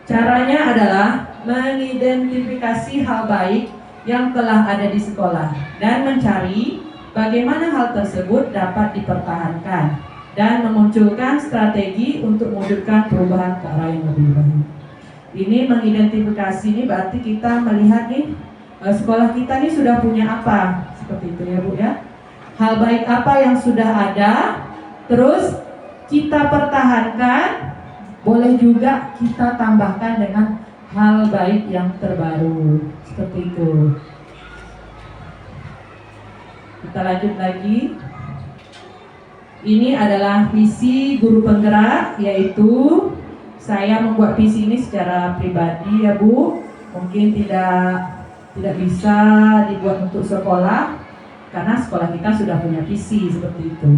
Caranya adalah mengidentifikasi hal baik yang telah ada di sekolah dan mencari bagaimana hal tersebut dapat dipertahankan dan memunculkan strategi untuk mewujudkan perubahan ke arah yang lebih baik. Ini mengidentifikasi ini berarti kita melihat nih sekolah kita nih sudah punya apa, seperti itu ya Bu ya. Hal baik apa yang sudah ada, terus kita pertahankan, boleh juga kita tambahkan dengan hal baik yang terbaru, seperti itu. Kita lanjut lagi. Ini adalah visi guru penggerak, yaitu saya membuat visi ini secara pribadi ya Bu. Mungkin tidak bisa dibuat untuk sekolah karena sekolah kita sudah punya visi seperti itu.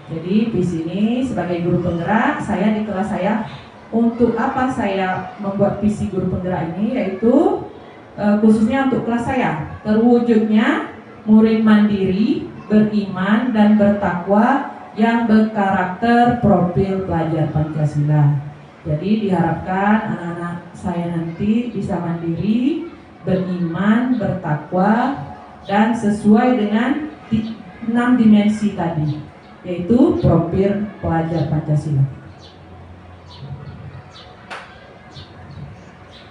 Jadi visi ini sebagai guru penggerak, saya di kelas saya, untuk apa saya membuat visi guru penggerak ini, yaitu khususnya untuk kelas saya, terwujudnya murid mandiri, beriman dan bertakwa yang berkarakter profil pelajar Pancasila. Jadi diharapkan anak-anak saya nanti bisa mandiri, beriman, bertakwa, dan sesuai dengan 6 dimensi tadi, yaitu profil pelajar Pancasila.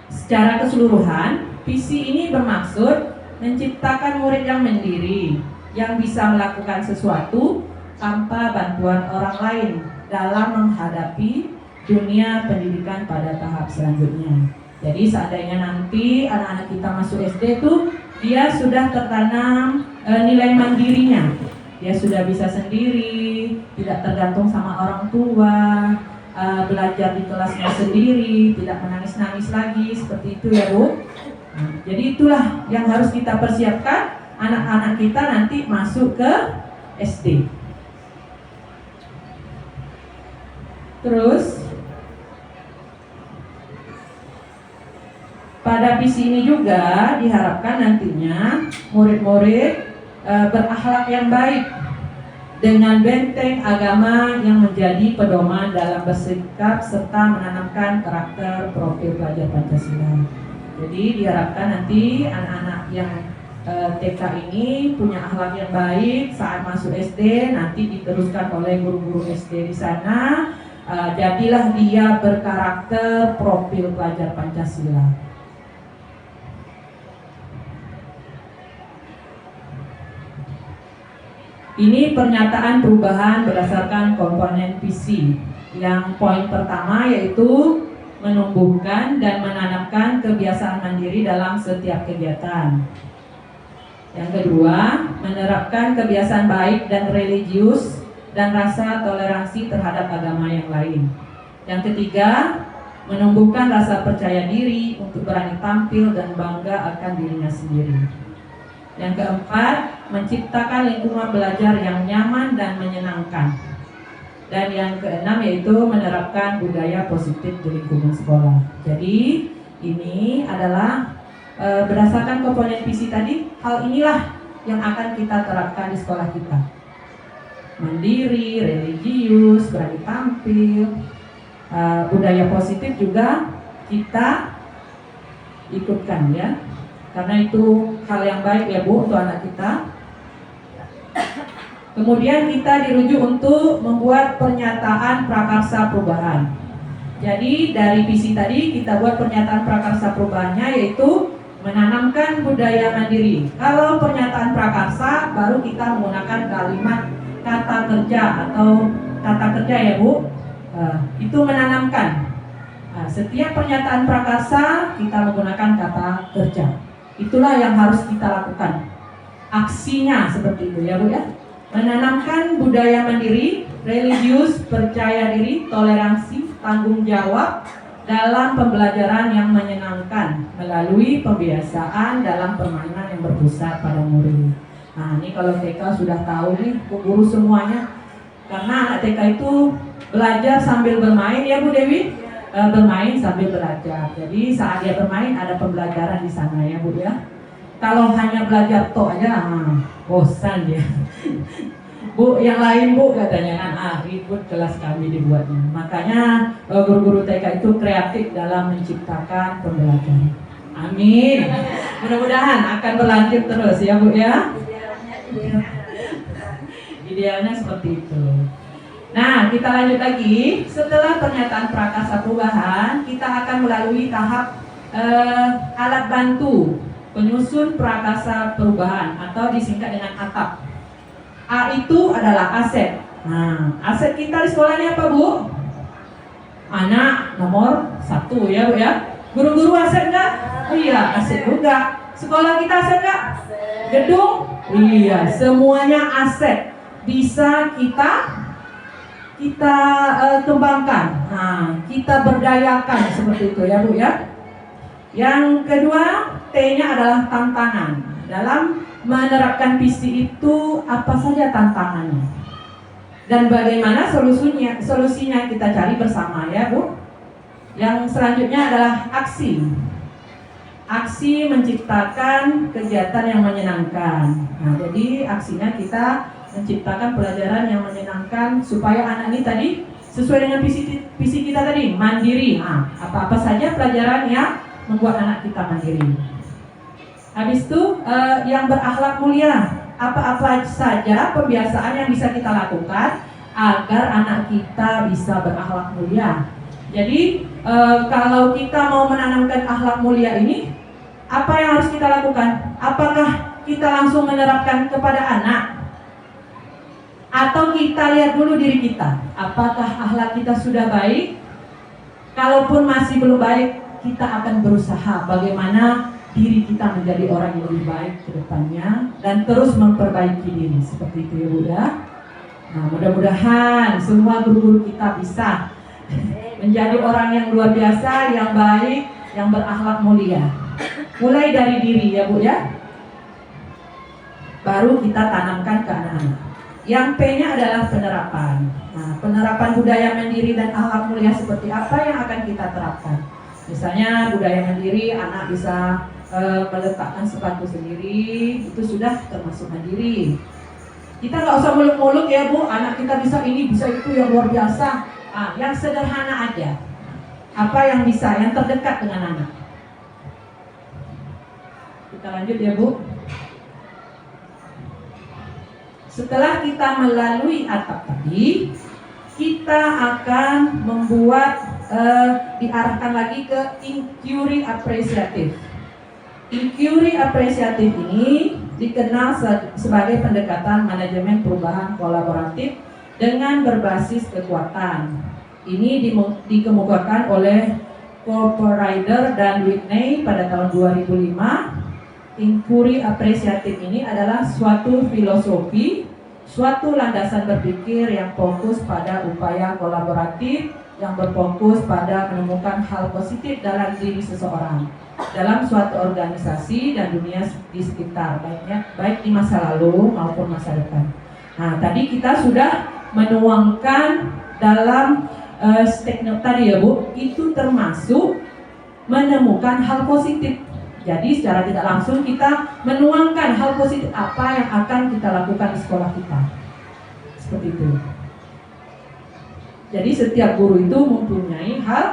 Secara keseluruhan, visi ini bermaksud menciptakan murid yang mandiri, yang bisa melakukan sesuatu tanpa bantuan orang lain dalam menghadapi dunia pendidikan pada tahap selanjutnya. Jadi seandainya nanti anak-anak kita masuk SD itu, dia sudah tertanam nilai mandirinya. Dia sudah bisa sendiri, tidak tergantung sama orang tua, belajar di kelasnya sendiri, tidak menangis-nangis lagi, seperti itu ya Bu. Nah, jadi itulah yang harus kita persiapkan anak-anak kita nanti masuk ke SD. Terus pada visi ini juga diharapkan nantinya murid-murid berakhlak yang baik dengan benteng agama yang menjadi pedoman dalam bersikap serta menanamkan karakter profil pelajar Pancasila. Jadi diharapkan nanti anak-anak yang TK ini punya akhlak yang baik saat masuk SD, nanti diteruskan oleh guru-guru SD di sana. Jadilah dia berkarakter profil pelajar Pancasila. Ini pernyataan perubahan berdasarkan komponen visi. Yang poin pertama yaitu menumbuhkan dan menanamkan kebiasaan mandiri dalam setiap kegiatan. Yang kedua, menerapkan kebiasaan baik dan religius dan rasa toleransi terhadap agama yang lain. Yang ketiga, menumbuhkan rasa percaya diri untuk berani tampil dan bangga akan dirinya sendiri. Yang keempat, menciptakan lingkungan belajar yang nyaman dan menyenangkan. Dan yang keenam yaitu menerapkan budaya positif di lingkungan sekolah. Jadi ini adalah berdasarkan komponen visi tadi, hal inilah yang akan kita terapkan di sekolah kita. Mandiri, religius, berani tampil, budaya positif juga kita ikutkan ya. Karena itu hal yang baik ya Bu untuk anak kita. Kemudian kita dirujuk untuk membuat pernyataan prakarsa perubahan. Jadi dari visi tadi kita buat pernyataan prakarsa perubahannya yaitu menanamkan budaya mandiri. Kalau pernyataan prakarsa baru kita menggunakan kalimat kata kerja atau kata kerja ya Bu. Itu menanamkan. Setiap pernyataan prakarsa kita menggunakan kata kerja. Itulah yang harus kita lakukan. Aksinya seperti itu ya Bu ya. Menanamkan budaya mandiri, religius, percaya diri, toleransi, tanggung jawab dalam pembelajaran yang menyenangkan melalui pembiasaan dalam permainan yang berpusat pada murid. Nah ini kalau TK sudah tahu nih guru semuanya. Karena anak TK itu belajar sambil bermain ya Bu Dewi. Bermain sambil belajar. Jadi saat dia bermain ada pembelajaran di sana ya Bu ya. Kalau hanya belajar toh aja, bosan dia. Bu, yang lain Bu katanya kan, ribut kelas kami dibuatnya. Makanya guru-guru TK itu kreatif dalam menciptakan pembelajaran. Amin. Mudah-mudahan akan berlanjut terus ya Bu ya. Idealnya seperti itu. Nah, kita lanjut lagi. Setelah pernyataan prakarsa perubahan, kita akan melalui tahap alat bantu penyusun prakarsa perubahan atau disingkat dengan ATAP. A itu adalah aset. Nah, aset kita di sekolah ini apa Bu? Anak nomor 1 ya Bu ya. Guru-guru aset nggak? Oh iya, aset juga. Sekolah kita aset nggak? Gedung? Iya, semuanya aset. Bisa kita kembangkan, kita berdayakan seperti itu ya Bu ya. Yang kedua, T-nya adalah tantangan. Dalam menerapkan visi itu apa saja tantangannya dan bagaimana solusinya kita cari bersama ya Bu. Yang selanjutnya adalah aksi menciptakan kegiatan yang menyenangkan. Nah jadi aksinya kita menciptakan pelajaran yang menyenangkan supaya anak ini tadi sesuai dengan visi kita tadi, mandiri. Apa-apa saja pelajaran yang membuat anak kita mandiri. Habis itu yang berakhlak mulia. Apa-apa saja pembiasaan yang bisa kita lakukan agar anak kita bisa berakhlak mulia. Jadi kalau kita mau menanamkan akhlak mulia ini, apa yang harus kita lakukan? Apakah kita langsung menerapkan kepada anak? Atau kita lihat dulu diri kita, apakah akhlak kita sudah baik? Kalaupun masih belum baik, kita akan berusaha bagaimana diri kita menjadi orang yang lebih baik ke depannya dan terus memperbaiki diri. Seperti itu ya Bu ya. Nah, mudah-mudahan semua guru-guru kita bisa menjadi orang yang luar biasa, yang baik, yang berakhlak mulia. Mulai dari diri ya Bu ya. Baru kita tanamkan ke anak-anak. Yang P-nya adalah penerapan. Nah, penerapan budaya mandiri dan akhlak mulia seperti apa yang akan kita terapkan? Misalnya budaya mandiri, anak bisa meletakkan sepatu sendiri, itu sudah termasuk mandiri. Kita nggak usah muluk-muluk ya Bu, anak kita bisa ini, bisa itu, yang luar biasa. Yang sederhana aja. Apa yang bisa, yang terdekat dengan anak. Kita lanjut ya Bu. Setelah kita melalui atap tadi, kita akan membuat diarahkan lagi ke inquiry apresiatif. Inquiry apresiatif ini dikenal sebagai pendekatan manajemen perubahan kolaboratif dengan berbasis kekuatan. Ini dikemukakan oleh Cooper-Ryder dan Whitney pada tahun 2005. Inquiry apresiatif ini adalah suatu filosofi, suatu landasan berpikir yang fokus pada upaya kolaboratif, yang berfokus pada menemukan hal positif dalam diri seseorang, dalam suatu organisasi dan dunia di sekitar, baik di masa lalu maupun masa depan. Nah, tadi kita sudah menuangkan dalam statement tadi ya Bu, itu termasuk menemukan hal positif. Jadi secara tidak langsung kita menuangkan hal positif apa yang akan kita lakukan di sekolah kita. Seperti itu. Jadi setiap guru itu mempunyai hal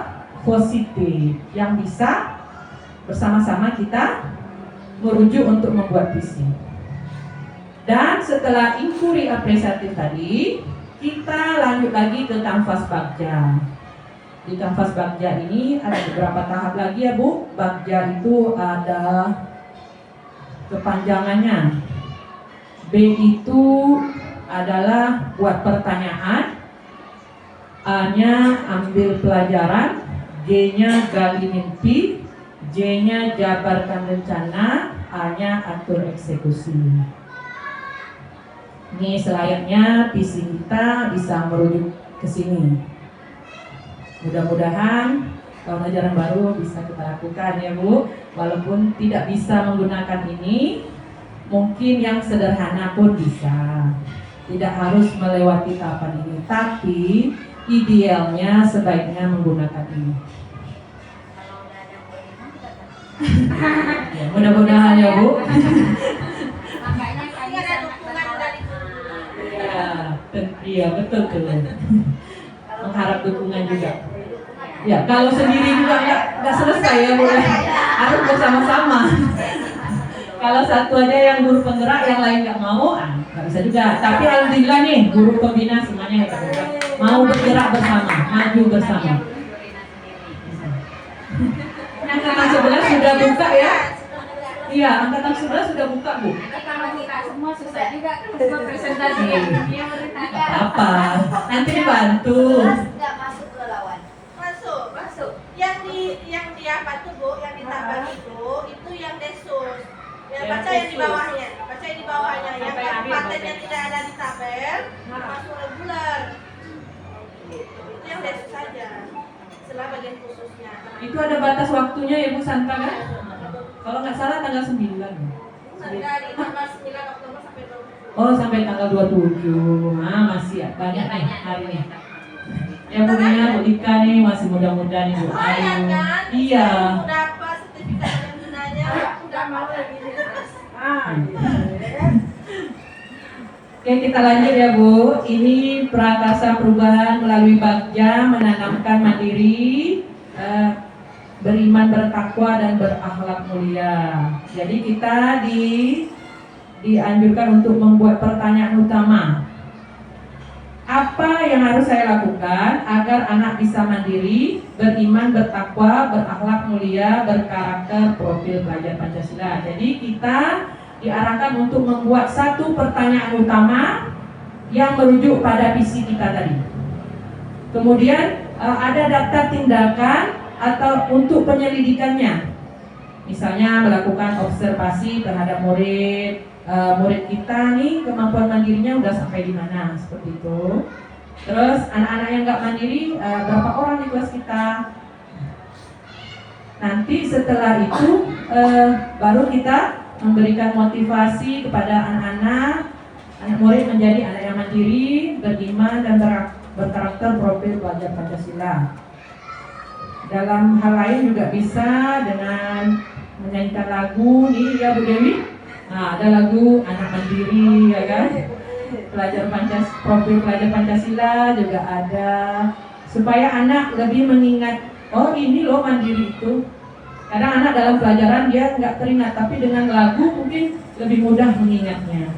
positif yang bisa bersama-sama kita merujuk untuk membuat visi. Dan setelah inquiry apresiatif tadi, kita lanjut lagi ke kanvas bagja. Di kanvas bagja ini ada beberapa tahap lagi ya Bu. Bagja itu ada kepanjangannya. B itu adalah buat pertanyaan, A-nya ambil pelajaran, G-nya gali mimpi, J-nya jabarkan rencana, A-nya atur eksekusi. Ini selayaknya visi kita bisa merujuk ke sini. Mudah-mudahan tahun ajaran baru bisa kita lakukan ya Bu. Walaupun tidak bisa menggunakan ini, mungkin yang sederhana pun bisa. Tidak harus melewati tahapan ini, tapi idealnya sebaiknya menggunakan ini. Ya, mudah-mudahan ya Bu. Makanya kami ada sangat dukungan dari guru. Iya betul tuh. Mengharap dukungan juga. Ya kalau sendiri juga nggak selesai ya Bu. Harus bersama-sama. Kalau satu aja yang guru penggerak, yang lain nggak mau, nggak bisa juga. Tapi alhamdulillah nih guru pembina semuanya mau bergerak bersama, maju bersama. Angkatan 11 sudah buka ya? Iya, angkatan 11 sudah buka Bu. kalau kita semua susah juga semua presentasi yang dunia berita. Apa? Nanti dibantu. Nggak masuk ke lawan. Masuk. Yang di apa tuh Bu? Yang ditambah itu yang desus. Ya, baca yang di bawahnya. Yang kabupaten yang tidak ada di tabel masuk reguler. Gitu. Itu yang desus saja. Setelah bagian khususnya. Itu ada batas waktunya ya Bu Santa kan? Kalau nggak salah tanggal 9. Dari tanggal 9 Oktober sampai 20. Oh sampai tanggal 27. Masih ya, banyak nih hari ini. Yang punya Bu Ika nih masih muda-muda nih Bu Ayu. Iya. Udah apa sertifikat yang gunanya? Udah mau lagi. Oke kita lanjut ya Bu. Ini prakarsa perubahan melalui bagja menanamkan mandiri, beriman, bertakwa dan berakhlak mulia. Jadi kita dianjurkan untuk membuat pertanyaan utama. Apa yang harus saya lakukan agar anak bisa mandiri, beriman, bertakwa, berakhlak mulia, berkarakter, profil pelajar Pancasila. Jadi kita diarahkan untuk membuat satu pertanyaan utama yang merujuk pada visi kita tadi. Kemudian ada daftar tindakan atau untuk penyelidikannya. Misalnya melakukan observasi terhadap murid kita nih, kemampuan mandirinya udah sampai di mana, seperti itu. Terus anak-anak yang nggak mandiri berapa orang di kelas kita. Nanti setelah itu baru kita memberikan motivasi kepada anak murid menjadi anak yang mandiri, beriman dan berkarakter profil pelajar Pancasila. Dalam hal lain juga bisa dengan menyanyikan lagu nih ya Bu Dewi. Nah, ada lagu anak mandiri ya kan, profil pelajar Pancasila juga ada, supaya anak lebih mengingat, oh ini loh mandiri itu. Kadang anak dalam pelajaran dia nggak teringat, tapi dengan lagu mungkin lebih mudah mengingatnya.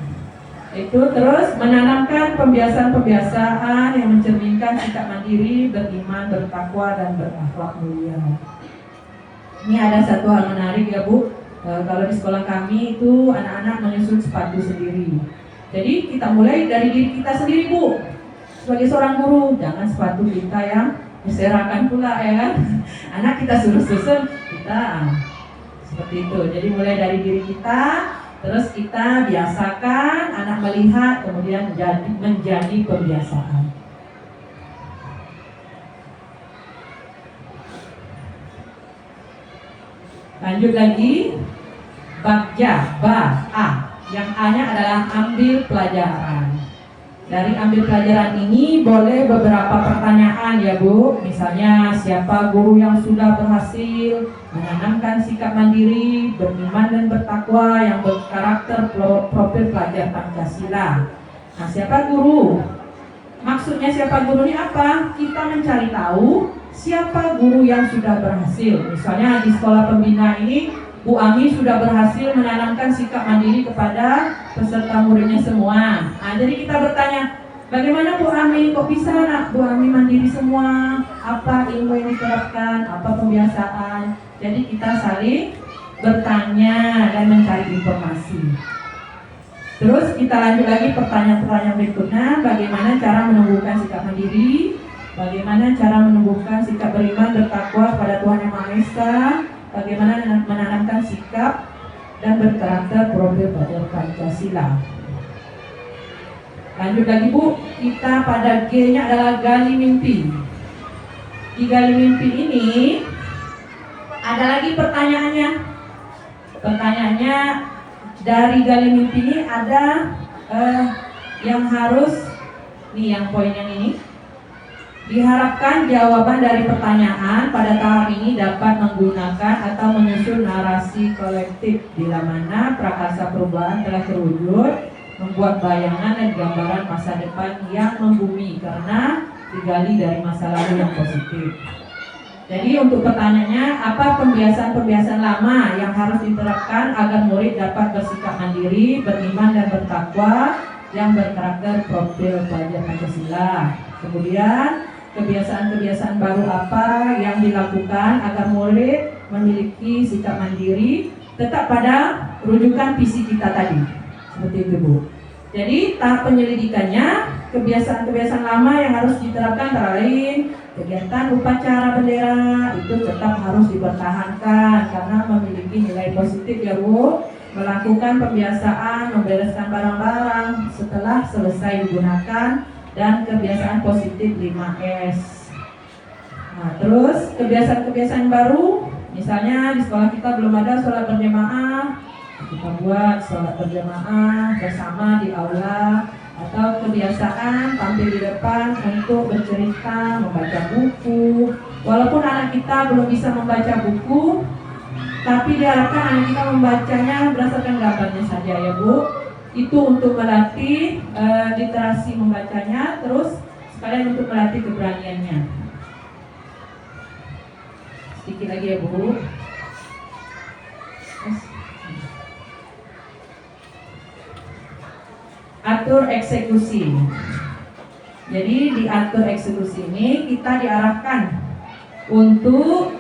Itu terus menanamkan pembiasaan-pembiasaan yang mencerminkan sikap mandiri, beriman, bertakwa dan berakhlak mulia. Ini ada satu hal menarik ya Bu. Kalau di sekolah kami itu anak-anak menyusun sepatu sendiri. Jadi kita mulai dari diri kita sendiri Bu. Sebagai seorang guru, jangan sepatu kita yang berserakan pula ya kan. Anak kita suruh susun, kita seperti itu. Jadi mulai dari diri kita, terus kita biasakan anak melihat, kemudian menjadi kebiasaan. Lanjut lagi, bagja, yang A-nya adalah ambil pelajaran. Dari ambil pelajaran ini boleh beberapa pertanyaan ya Bu. Misalnya siapa guru yang sudah berhasil menanamkan sikap mandiri, beriman dan bertakwa yang berkarakter profil pelajar Pancasila. Nah, siapa guru? Maksudnya siapa guru ini apa? Kita mencari tahu siapa guru yang sudah berhasil. Misalnya di sekolah pembina ini Bu Ami sudah berhasil menanamkan sikap mandiri kepada peserta muridnya semua. Nah, jadi kita bertanya, bagaimana Bu Ami? Kok bisa nak Bu Ami mandiri semua? Apa ilmu yang diterapkan? Apa pembiasaan? Jadi kita saling bertanya dan mencari informasi. Terus kita lanjut lagi pertanyaan-pertanyaan berikutnya, bagaimana cara menumbuhkan sikap mandiri? Bagaimana cara menumbuhkan sikap beriman, bertakwa kepada Tuhan Yang Maha Esa? Bagaimana menanamkan sikap dan berkarakter profil pelajar Pancasila. Lanjut lagi Bu, kita pada G-nya adalah gali mimpi. Di gali mimpi ini ada lagi pertanyaannya. Pertanyaannya dari gali mimpi ini ada yang harus, nih yang poin yang ini. Diharapkan jawaban dari pertanyaan pada tahap ini dapat menggunakan atau menyusun narasi kolektif bila mana prakarsa perubahan telah terwujud, membuat bayangan dan gambaran masa depan yang membumi karena digali dari masa lalu yang positif. Jadi untuk pertanyaannya, apa pembiasaan-pembiasaan lama yang harus diterapkan agar murid dapat bersikap mandiri, beriman dan bertakwa yang berkarakter profil pelajar Pancasila. Kemudian kebiasaan-kebiasaan baru apa yang dilakukan agar murid memiliki sikap mandiri tetap pada rujukan visi kita tadi. Seperti itu Bu. Jadi tahap penyelidikannya, kebiasaan-kebiasaan lama yang harus diterapkan antara lain kegiatan upacara bendera itu tetap harus dipertahankan karena memiliki nilai positif ya Bu. Melakukan pembiasaan membereskan barang-barang setelah selesai digunakan dan kebiasaan positif 5S. Nah, terus kebiasaan-kebiasaan baru, misalnya di sekolah kita belum ada sholat berjamaah, kita buat sholat berjamaah bersama di aula, atau kebiasaan tampil di depan untuk bercerita, membaca buku. Walaupun anak kita belum bisa membaca buku, tapi diharapkan anak kita membacanya berdasarkan gambarnya saja ya Bu. Itu untuk melatih literasi membacanya, terus sekalian untuk melatih keberaniannya. Sedikit lagi ya Bu. Atur eksekusi. Jadi di atur eksekusi ini kita diarahkan untuk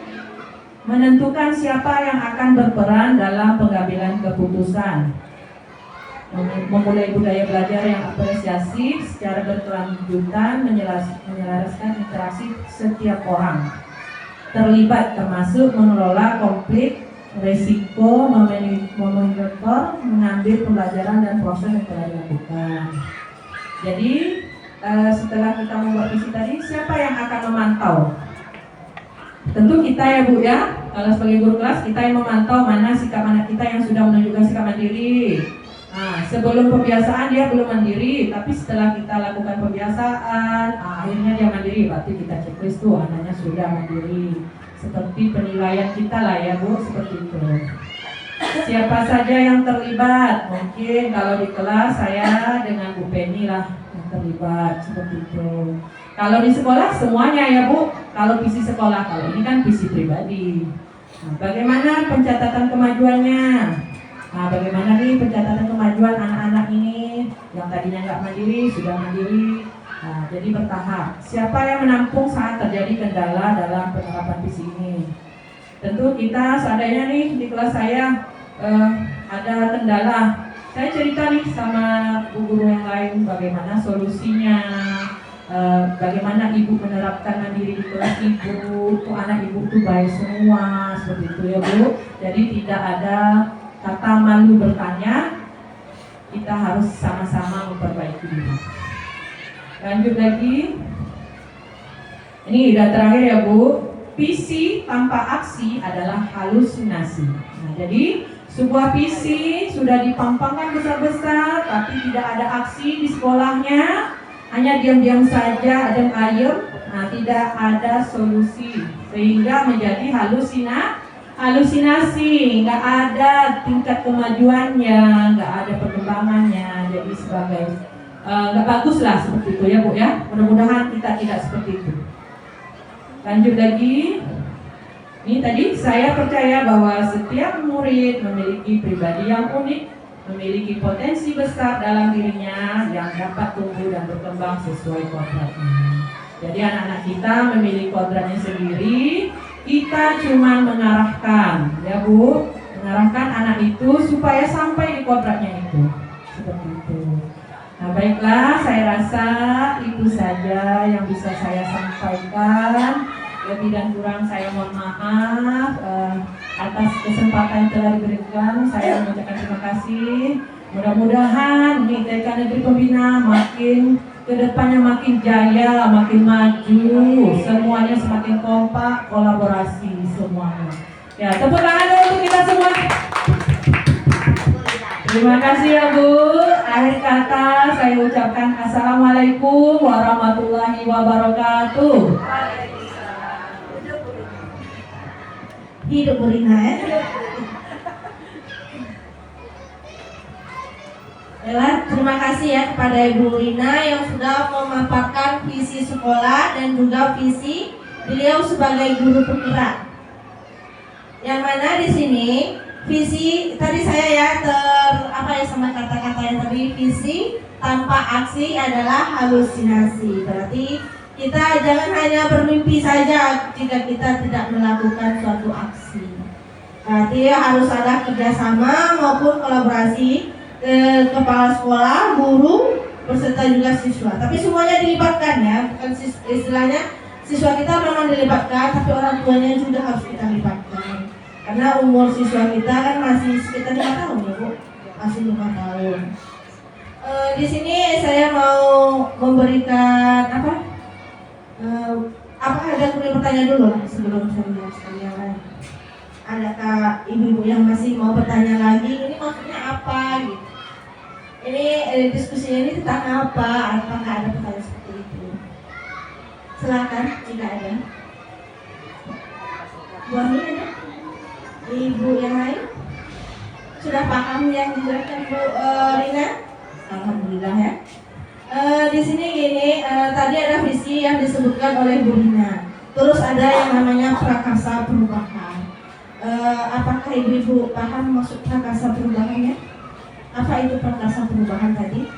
menentukan siapa yang akan berperan dalam pengambilan keputusan, memulai budaya belajar yang apresiatif secara berkelanjutan, menyelaraskan interaksi setiap orang terlibat, termasuk mengelola konflik, resiko, memonitor, mengambil pembelajaran dan proses yang telah dilakukan. Jadi setelah kita membuat visi tadi, siapa yang akan memantau? Tentu kita ya Bu ya, kalau sebagai guru kelas kita yang memantau mana sikap anak kita yang sudah menunjukkan sikap mandiri. Nah, sebelum pembiasaan dia belum mandiri, tapi setelah kita lakukan pembiasaan, akhirnya dia mandiri, berarti kita checklist tuh anaknya sudah mandiri. Seperti penilaian kita lah ya Bu, seperti itu. Siapa saja yang terlibat? Mungkin kalau di kelas saya dengan Bu Penny lah yang terlibat, seperti itu. Kalau di sekolah semuanya ya Bu, kalau visi sekolah, kalau ini kan visi pribadi. Nah, bagaimana pencatatan kemajuannya? Nah, bagaimana nih pencatatan kemajuan anak-anak ini yang tadinya nggak mandiri, sudah mandiri. Nah, jadi bertahap. Siapa yang menampung saat terjadi kendala dalam penerapan visi ini? Tentu kita seadanya nih di kelas saya ada kendala. Saya cerita nih sama guru yang lain bagaimana solusinya. Bagaimana ibu menerapkan mandiri di kelas ibu, tuh anak ibu tuh baik semua, seperti itu ya Bu. Jadi tidak ada kata malu bertanya, kita harus sama-sama memperbaiki diri. Lanjut lagi, ini udah terakhir ya Bu. Visi tanpa aksi adalah halusinasi. Nah, jadi sebuah visi sudah dipampangkan besar-besar, tapi tidak ada aksi di sekolahnya. Hanya diam-diam saja dan ayem, nah tidak ada solusi sehingga menjadi halusinasi, nggak ada tingkat kemajuannya, nggak ada perkembangannya, jadi sebagai nggak bagus lah seperti itu ya Bu ya. Mudah-mudahan kita tidak seperti itu. Lanjut lagi, ini tadi saya percaya bahwa setiap murid memiliki pribadi yang unik, memiliki potensi besar dalam dirinya yang dapat tumbuh dan berkembang sesuai kodratnya. Jadi anak-anak kita memiliki kodratnya sendiri, kita cuma mengarahkan, ya Bu, mengarahkan anak itu supaya sampai di kodratnya itu, seperti itu. Nah baiklah, saya rasa itu saja yang bisa saya sampaikan. Lebih dan kurang saya mohon maaf atas kesempatan yang telah diberikan. Saya mengucapkan terima kasih. Mudah-mudahan di TK Negeri Pembina makin kedepannya makin jaya, makin maju, semuanya semakin kompak, kolaborasi semuanya. Ya, tepuk tangan dulu untuk kita semua. Terima kasih ya Bu. Akhir kata saya ucapkan Assalamualaikum warahmatullahi wabarakatuh. Hidup Bu Rina ya. Terima kasih ya kepada Ibu Rina yang sudah memaparkan visi sekolah dan juga visi beliau sebagai guru penggerak. Yang mana di sini visi tadi saya ya sama kata-kata yang tadi, visi tanpa aksi adalah halusinasi. Berarti kita jangan hanya bermimpi saja jika kita tidak melakukan suatu aksi. Berarti harus ada kerjasama maupun kolaborasi kepala sekolah, guru, beserta juga siswa. Tapi semuanya dilibatkan ya, bukan istilahnya siswa kita memang dilibatkan, tapi orang tuanya juga harus kita libatkan. Karena umur siswa kita kan masih sekitar 5 tahun ya Bu, masih 5 tahun. Di sini saya mau memberikan apakah ada pertanyaan dulu lah sebelum saya menjelaskan yang lain? Adakah ibu-ibu yang masih mau bertanya lagi? Ini maksudnya apa gitu? Ini diskusinya ini tentang apa? Apakah ada pertanyaan seperti itu? Silakan jika ada. Bu Ami ada? Ibu yang lain? Sudah paham yang dijelaskan Bu Rina? Alhamdulillah ya. Di sini gini, tadi ada visi yang disebutkan oleh Bu Rina. Terus ada yang namanya prakarsa perubahan. Apakah ibu-ibu paham maksud prakarsa perubahannya? Apa itu prakarsa perubahan tadi?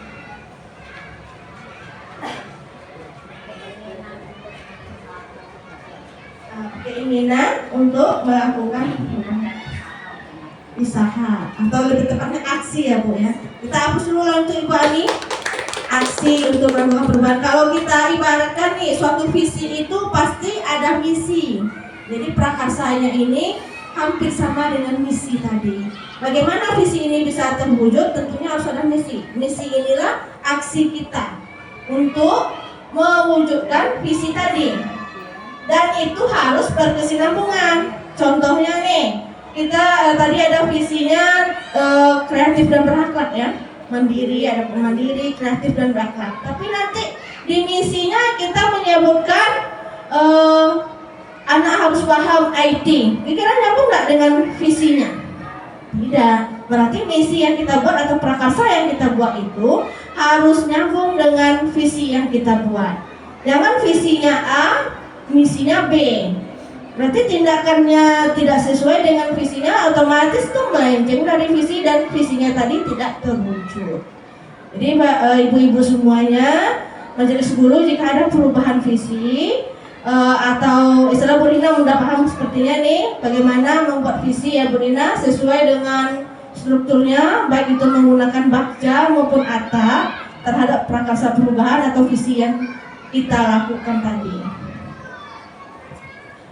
keinginan untuk melakukan usaha atau lebih tepatnya aksi ya Bu ya. Kita hapus dulu lah untuk Ibu Ani, aksi untuk melakukan perubahan. Kalau kita ibaratkan nih, suatu visi itu pasti ada misi. Jadi prakarsanya ini hampir sama dengan misi tadi. Bagaimana visi ini bisa terwujud? Tentunya harus ada misi. Misi inilah aksi kita untuk mewujudkan visi tadi. Dan itu harus berkesinambungan. Contohnya nih, kita tadi ada visinya kreatif dan berakhlak ya. Mandiri, ada mandiri, kreatif dan berakhlak. Tapi nanti di misinya kita menyebutkan anak harus paham IT. Kira-kira nyambung nggak dengan visinya? Tidak. Berarti misi yang kita buat atau prakarsa yang kita buat itu harus nyambung dengan visi yang kita buat. Jangan visinya A, misinya B. Berarti tindakannya tidak sesuai dengan visinya, otomatis tuh melenceng dari visi dan visinya tadi tidak terwujud. Jadi ibu-ibu semuanya, majelis guru, jika ada perubahan visi atau istilah Bu Rina udah paham sepertinya nih, bagaimana membuat visi ya Bu Rina sesuai dengan strukturnya, baik itu menggunakan bakja maupun atap terhadap prakarsa perubahan atau visi yang kita lakukan tadi.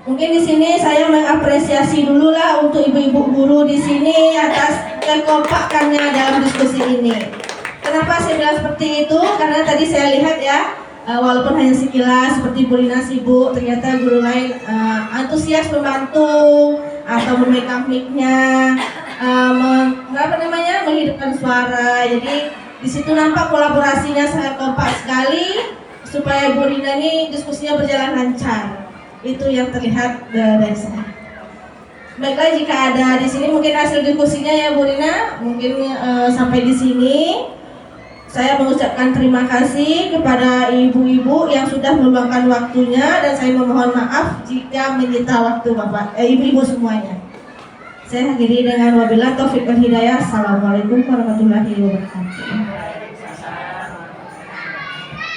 Mungkin di sini saya mengapresiasi dulu lah untuk ibu-ibu guru di sini atas kekompakannya dalam diskusi ini. Kenapa saya bilang seperti itu? Karena tadi saya lihat ya, walaupun hanya sekilas seperti Bu Rina sibuk, ternyata guru lain antusias membantu atau memegang mic-nya, menghidupkan suara. Jadi di situ nampak kolaborasinya sangat kompak sekali supaya Bu Rina ini diskusinya berjalan lancar. Itu yang terlihat dari saya. Baiklah, jika ada di sini mungkin hasil diskusinya ya Bu Rina, mungkin sampai di sini. Saya mengucapkan terima kasih kepada ibu-ibu yang sudah meluangkan waktunya, dan saya memohon maaf jika menyita waktu Bapak, ibu-ibu semuanya. Saya akhiri dengan wabillahi taufiq wal hidayah. Assalamualaikum warahmatullahi wabarakatuh.